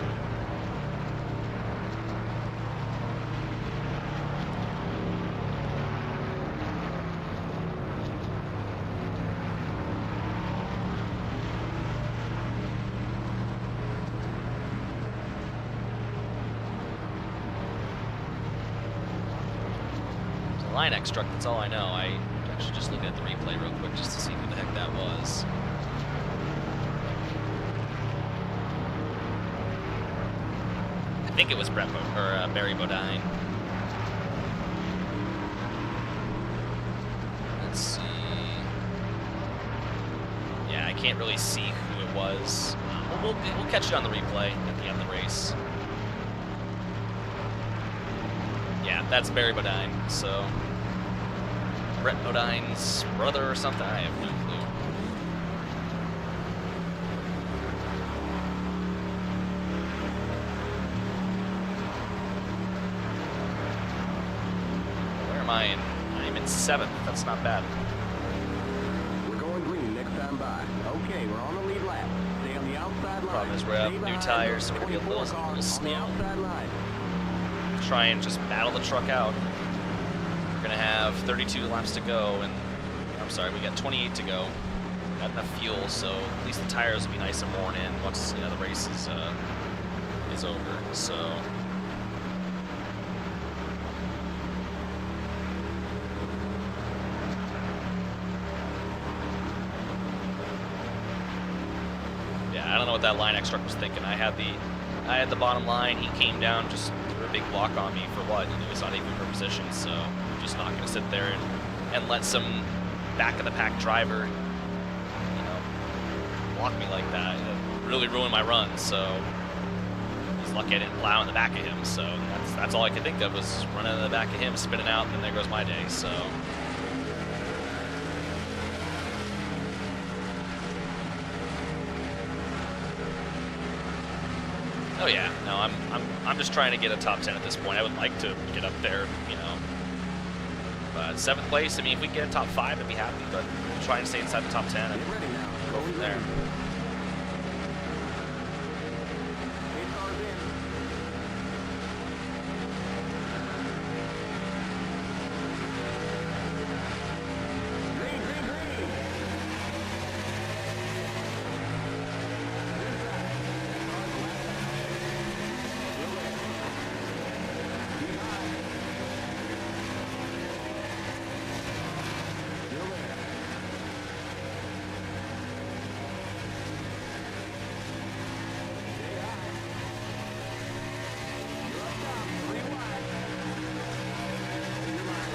It's a Line X truck, that's all I know. I actually just looked at the replay real quick just to see who the heck that was. I think it was Barry Bodine. Let's see. Yeah, I can't really see who it was. We'll catch it on the replay at the end of the race. Yeah, that's Barry Bodine. So Brett Bodine's brother or something. I have no clue. I'm in 7th. That's not bad. We're going green next time by. Okay, we're on the lead lap. Stay on the outside line. Problem is we're up new tires, so we're gonna be a little slow. Try and just battle the truck out. We're gonna have 32 laps to go, and I'm sorry, we got 28 to go. Got enough fuel, so at least the tires will be nice and worn in once the race is over. So. I don't know what that Line X truck was thinking. I had the bottom line. He came down, just threw a big block on me for what? And it was not even for position. So I'm just not going to sit there and let some back of the pack driver, you know, block me like that. It really ruined my run. So he's lucky I didn't plow in the back of him. So that's all I could think of was running in the back of him, spinning out, and then there goes my day. So. Oh yeah, no, I'm just trying to get a top 10 at this point. I would like to get up there, you know. But 7th place, I mean, if we can get a top 5, I'd be happy. But we'll try and stay inside the top 10 and go from there.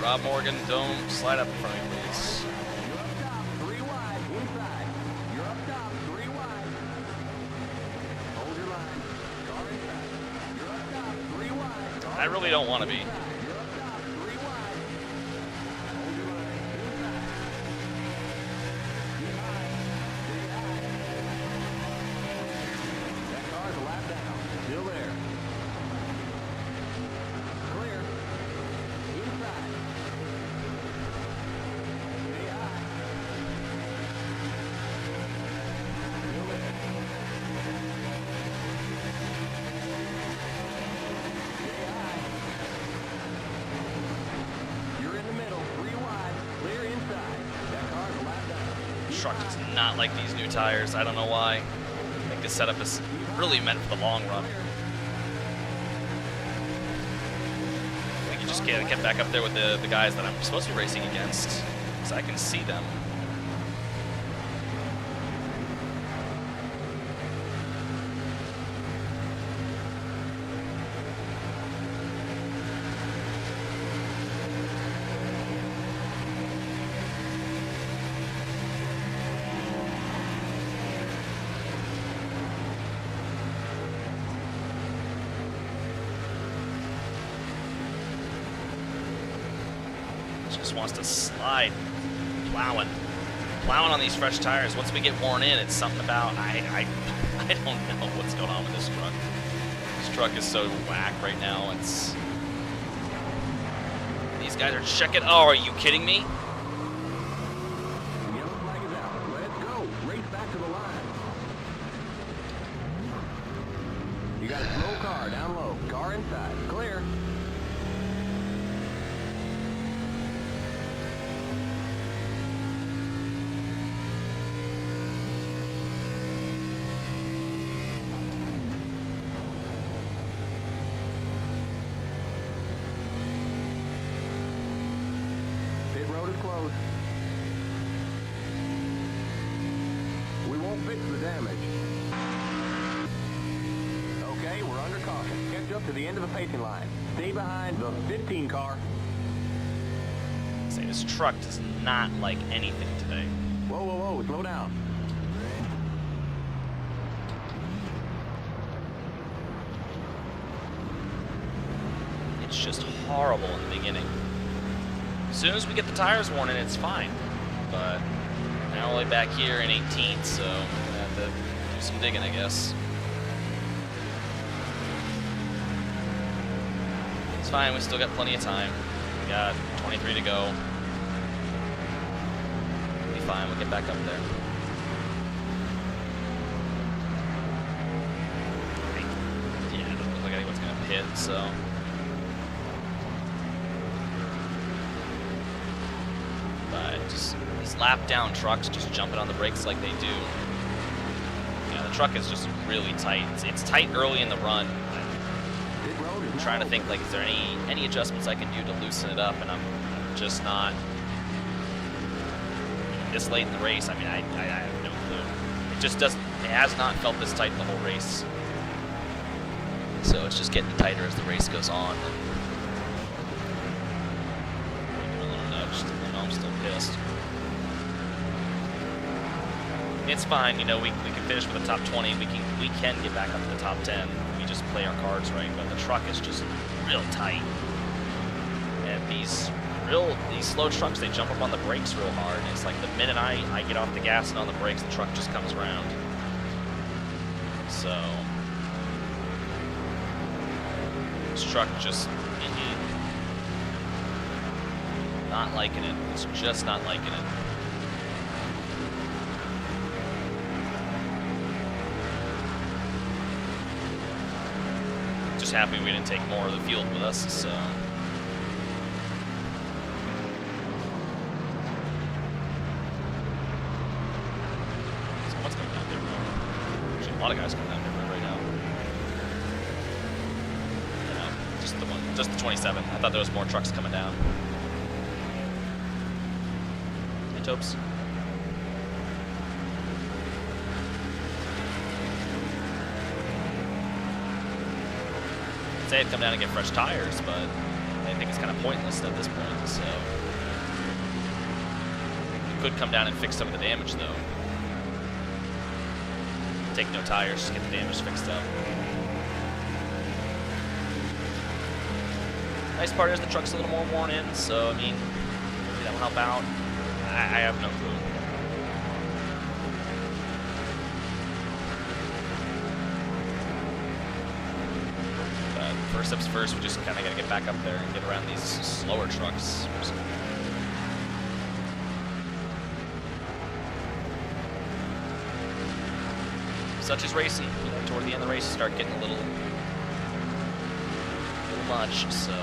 Rob Morgan, don't slide up in front of me, please. I really don't want to be. You're up top, 3 wide. Hold your line. Inside. Get high. Stay high. That car's a lap down. Still there. Clear. Inside. Stay high. Still there. Stay high. You're in the middle, 3 wide, clear inside. That car's a lap down. This truck does not like these new tires. I don't know why. I think this setup is really meant for the long run. I think you just can't get back up there with the guys that I'm supposed to be racing against, because I can see them. Just wants to slide, plowing on these fresh tires. Once we get worn in, it's something about I don't know what's going on with this truck. This truck is so whack right now. It's these guys are checking. Oh, are you kidding me? The yellow flag is out. Let's go. Race back to the line. You got a slow car down low. Car inside. Clear. Pit road is closed. We won't fix the damage. Okay, we're under caution. Catch up to the end of the pacing line. Stay behind the 15 car. Say this truck does not like anything today. Whoa, whoa, whoa, slow down. It's just horrible in the beginning. As soon as we get the tires worn in, it's fine. But now we're back here in 18th, so I'm gonna have to do some digging, I guess. It's fine, we still got plenty of time. We got 23 to go. We'll be fine, we'll get back up there. Yeah, it doesn't look like anyone's gonna pit, so. But just these lap down trucks just jumping on the brakes like they do. Yeah, the truck is just really tight. It's tight early in the run. Pit road is I'm now trying to open. think, like, is there any adjustments I can do to loosen it up, and I'm just not. This late in the race, I mean, I have no clue. It just doesn't. It has not felt this tight the whole race. So it's just getting tighter as the race goes on. Give it a little nudge. I know I'm still pissed. It's fine, you know. We can finish with the top 20. We can get back up to the top 10. We just play our cards right. But the truck is just real tight. And these slow trucks, they jump up on the brakes real hard. And it's like the minute I get off the gas and on the brakes, the truck just comes around. So this truck just not liking it. It's just not liking it. Just happy we didn't take more of the field with us, so. Someone's coming down there, bro. Actually, a lot of guys coming down there right now. Yeah, just the 27. I thought there was more trucks coming down. Hey, Topes. I'd come down and get fresh tires, but I think it's kind of pointless at this point, so. You could come down and fix some of the damage, though. Take no tires, just get the damage fixed up. Nice part is the truck's a little more worn in, so I mean, maybe that will help out. I have no clue. But first steps first, we just kind of got to get back up there and get around these slower trucks. Such as racing, you know, toward the end of the race, you start getting a little much, so.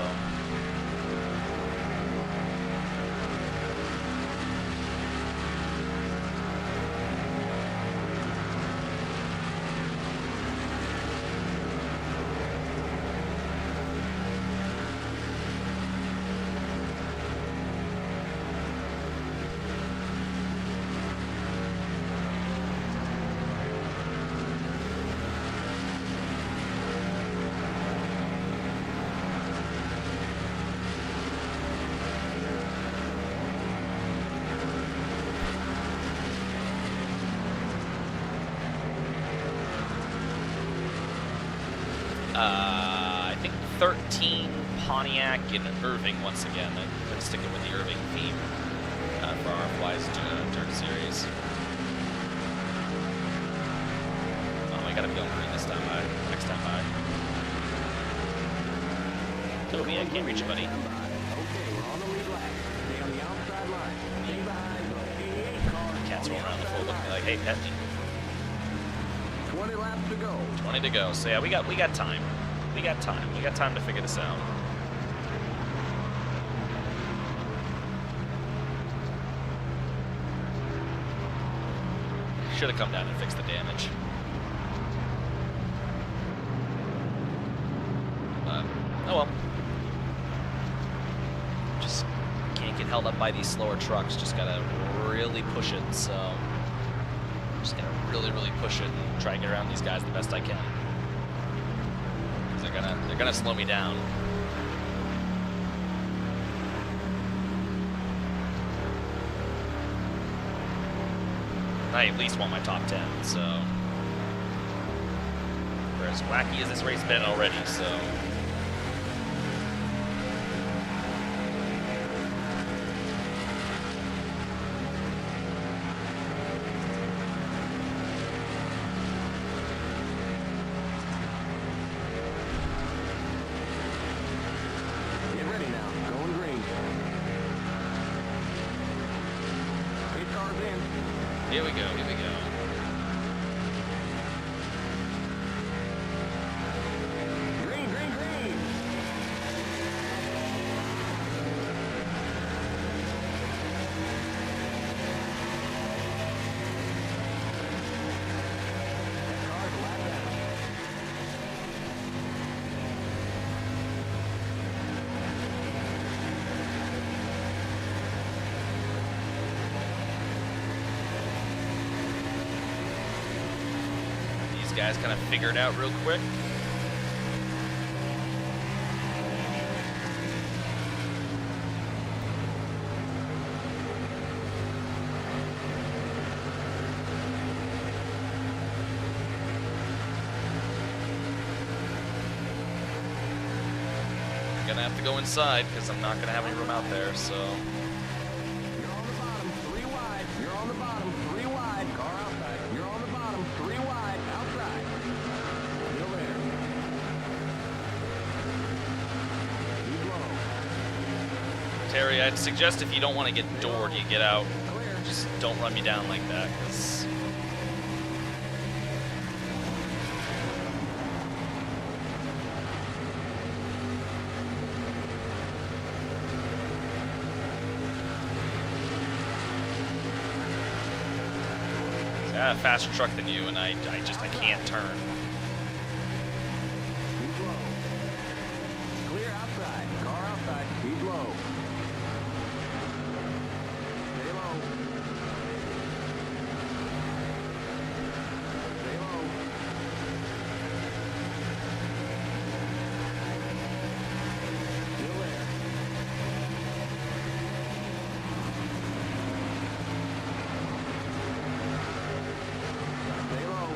I think 13 Pontiac and Irving once again. I'm going to stick it with the Irving theme for our Flies Dirt Series. Oh, we got to be going green this time by. Next time by. Toby, I can't reach you, buddy. Okay, we're on the lead lap. Stay on the outside line. Stay behind the 88 car. Cats roll around the floor looking like, hey, pet me. 20 laps to go. 20 to go. So yeah, we got time. We got time. We got time to figure this out. Should have come down and fixed the damage. Oh well. Just can't get held up by these slower trucks. Just gotta really push it. So just gonna really push it and try and get around these guys the best I can. They're gonna slow me down. I at least want my top 10, so. We're as wacky as this race been already, so. Get ready now. Going green. 8 cars in. Here we go, here we go. Green, green, green. Cars lapped out. These guys kind of figure it out real quick. I'm gonna have to go inside because I'm not gonna have any room out there, so. You're on the bottom, 3 wide. You're on the bottom, 3 wide. Car outside. You're on the bottom, 3 wide. Outside. Still there. Keep low. Terry, I'd suggest if you don't want to get doored, you get out. Clear. Just don't run me down like that, because I got a faster truck than you, and I can't turn. Keep low. Clear outside. Car outside. Keep low. Stay low. Stay low. Still there. Stay low.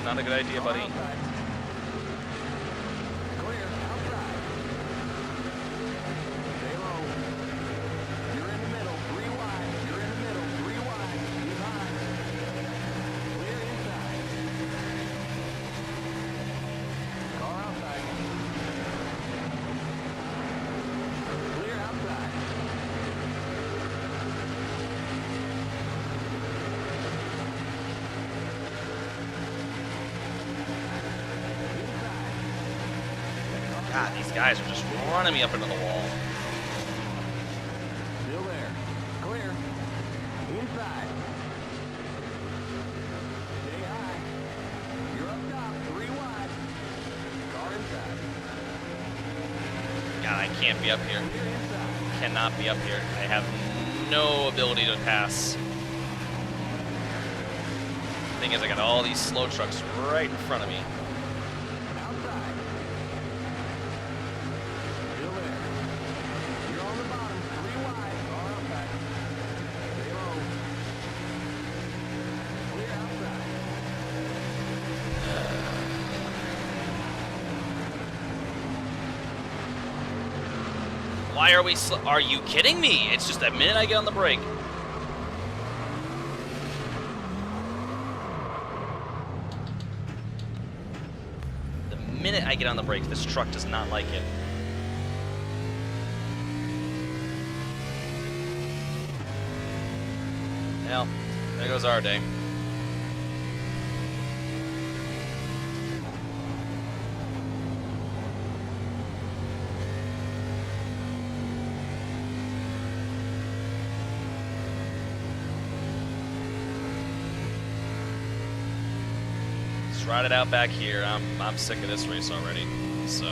Not a good idea, buddy. Outside. Clear. Outside. Stay low. You're in the middle. 3 wide. You're in the middle. 3 wide. Keep high. Clear inside. Car outside. Clear outside. God, these guys are just running me up into the wall. Still there. Clear. Inside. Stay high. You're up top. 3 wide. Car inside. God, I can't be up here. Clear inside. Cannot be up here. I have no ability to pass. Thing is, I got all these slow trucks right in front of me. Outside. Still there. You're on the bottom. 3 wide. Car outside. Stay low. Clear outside. Why are we are you kidding me? It's just the minute I get on the brake. The minute I get on the brake, this truck does not like it. Well, there goes our day. Let's ride it out back here. I'm sick of this race already. So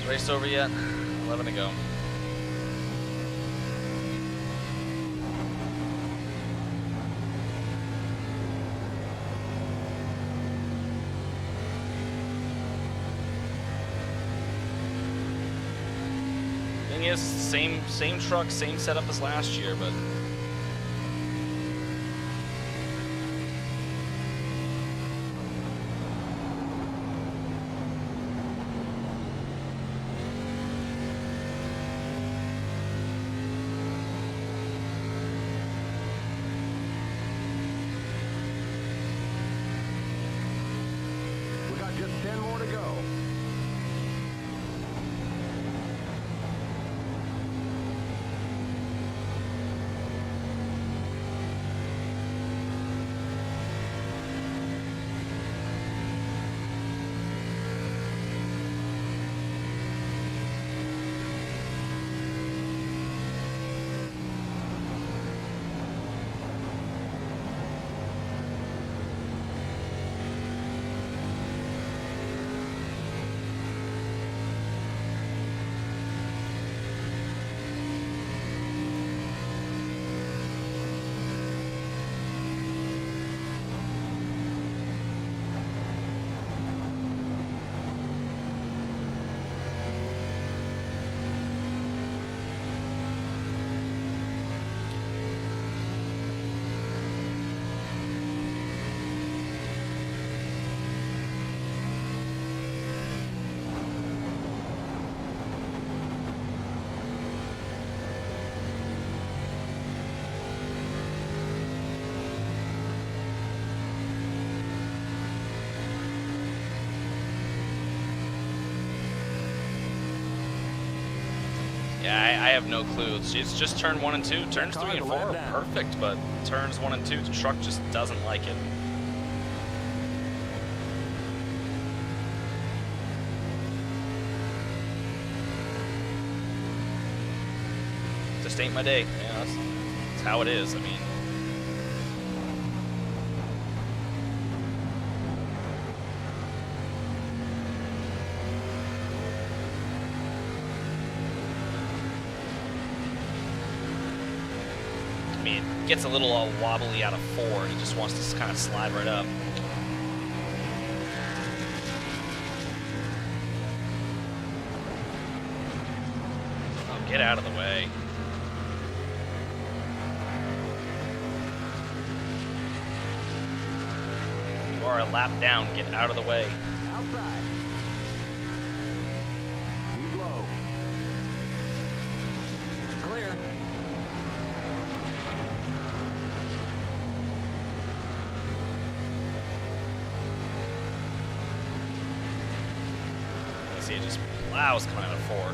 is race over yet? 11 to go. Thing is, same truck, same setup as last year, but We got just 10 more to go. Yeah, I have no clue. It's just turn 1 and 2. Turns 3 and 4 are perfect, but turns 1 and 2, the truck just doesn't like it. Just ain't my day. Yeah, that's how it is. I mean, it gets a little all wobbly out of 4, and he just wants to kind of slide right up. Oh, get out of the way. You are a lap down. Get out of the way. Outside. Too low. Clear. See, it just plows coming out of 4.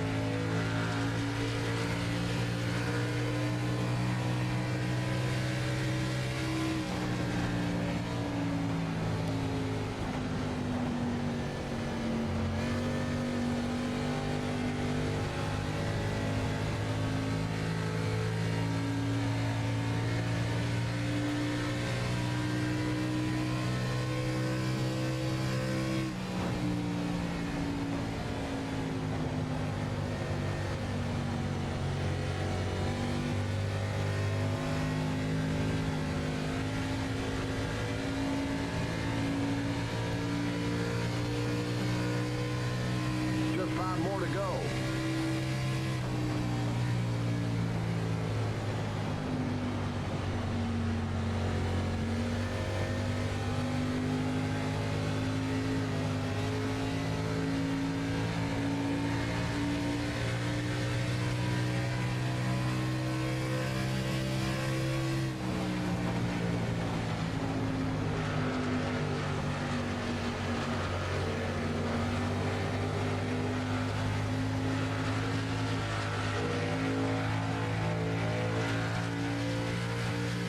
Just 5 more to go.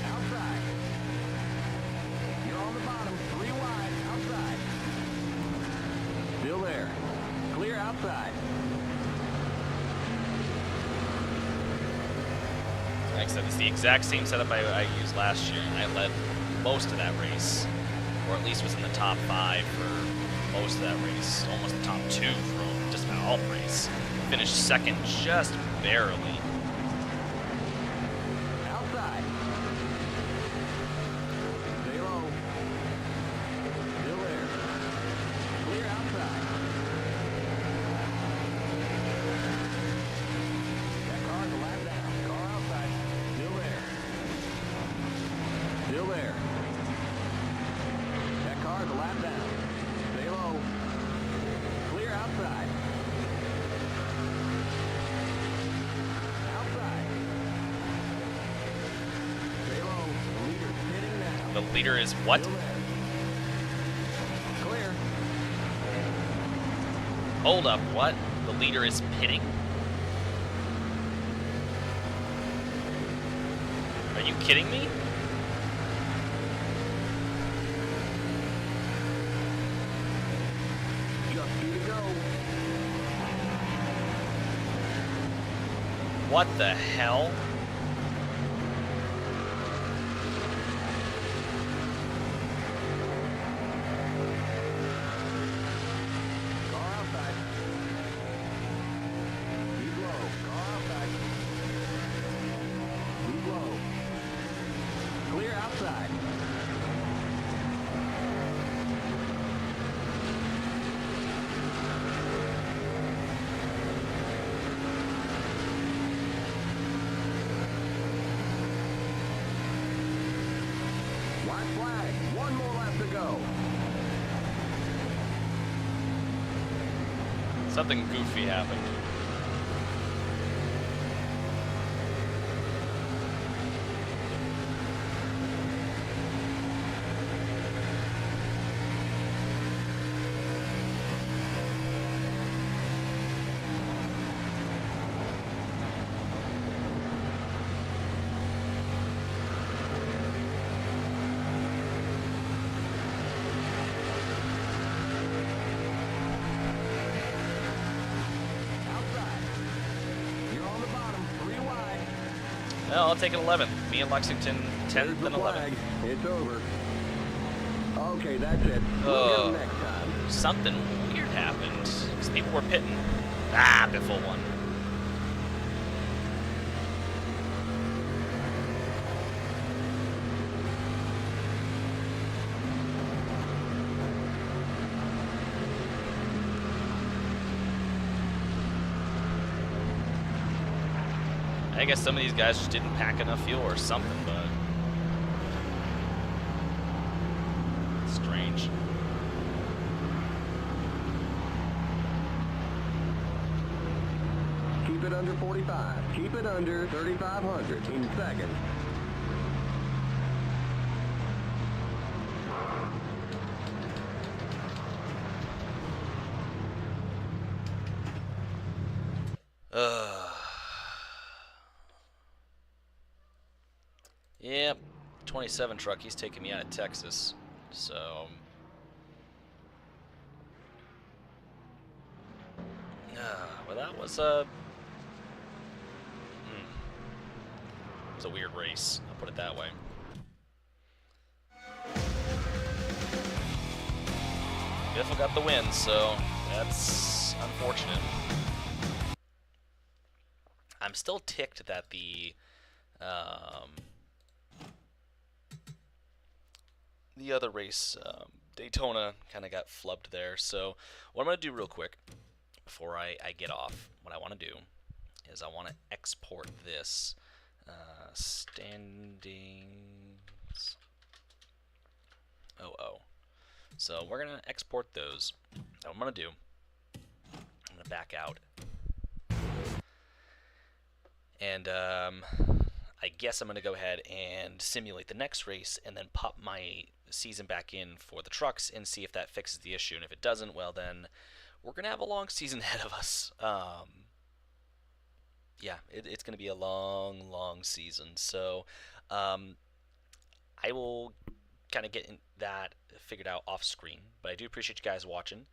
Outside. You're on the bottom. 3 wide. Outside. Still there. Clear outside. Like I said, it's the exact same setup I used last year, and I led most of that race, or at least was in the top 5 for most of that race, almost the top 2 for just about all the race. Finished second just barely. Outside. Stay low. Still there. Clear outside. That car's a lap down. Car outside. Still there. Still there. That car's a lap down. Stay low. Clear outside. Outside. Stay low. The leader's pitting now. The leader is what? Still there. Clear. Hold up, what? The leader is pitting? Are you kidding me? Just 2 to go. What the hell? Car outside. Keep low. Car outside. Keep low. Clear outside. White flag. 1 more lap to go. Something goofy happened. Well, I'll take an 11th. Me and Lexington, 10th There's the and 11th. flag. It's over. Okay, that's it. We'll get 'em next time. Something weird happened. Because people were pitting. Biffle won. I guess some of these guys just didn't pack enough fuel or something, but strange. Keep it under 45. Keep it under 3,500 in seconds. Yep, 27 truck. He's taking me out of Texas, so. Well, that was a. It was a weird race. I'll put it that way. Biffle got the win, so that's unfortunate. I'm still ticked that the other race, Daytona, kind of got flubbed there. So what I'm going to do real quick before I get off, what I want to do is I want to export this standings 00. So we're going to export those. What I'm going to do, I'm going to back out. And I guess I'm going to go ahead and simulate the next race and then pop my season back in for the trucks and see if that fixes the issue. And if it doesn't, well, then we're going to have a long season ahead of us. Yeah, it's going to be a long, long season. So I will kind of get that figured out off screen. But I do appreciate you guys watching.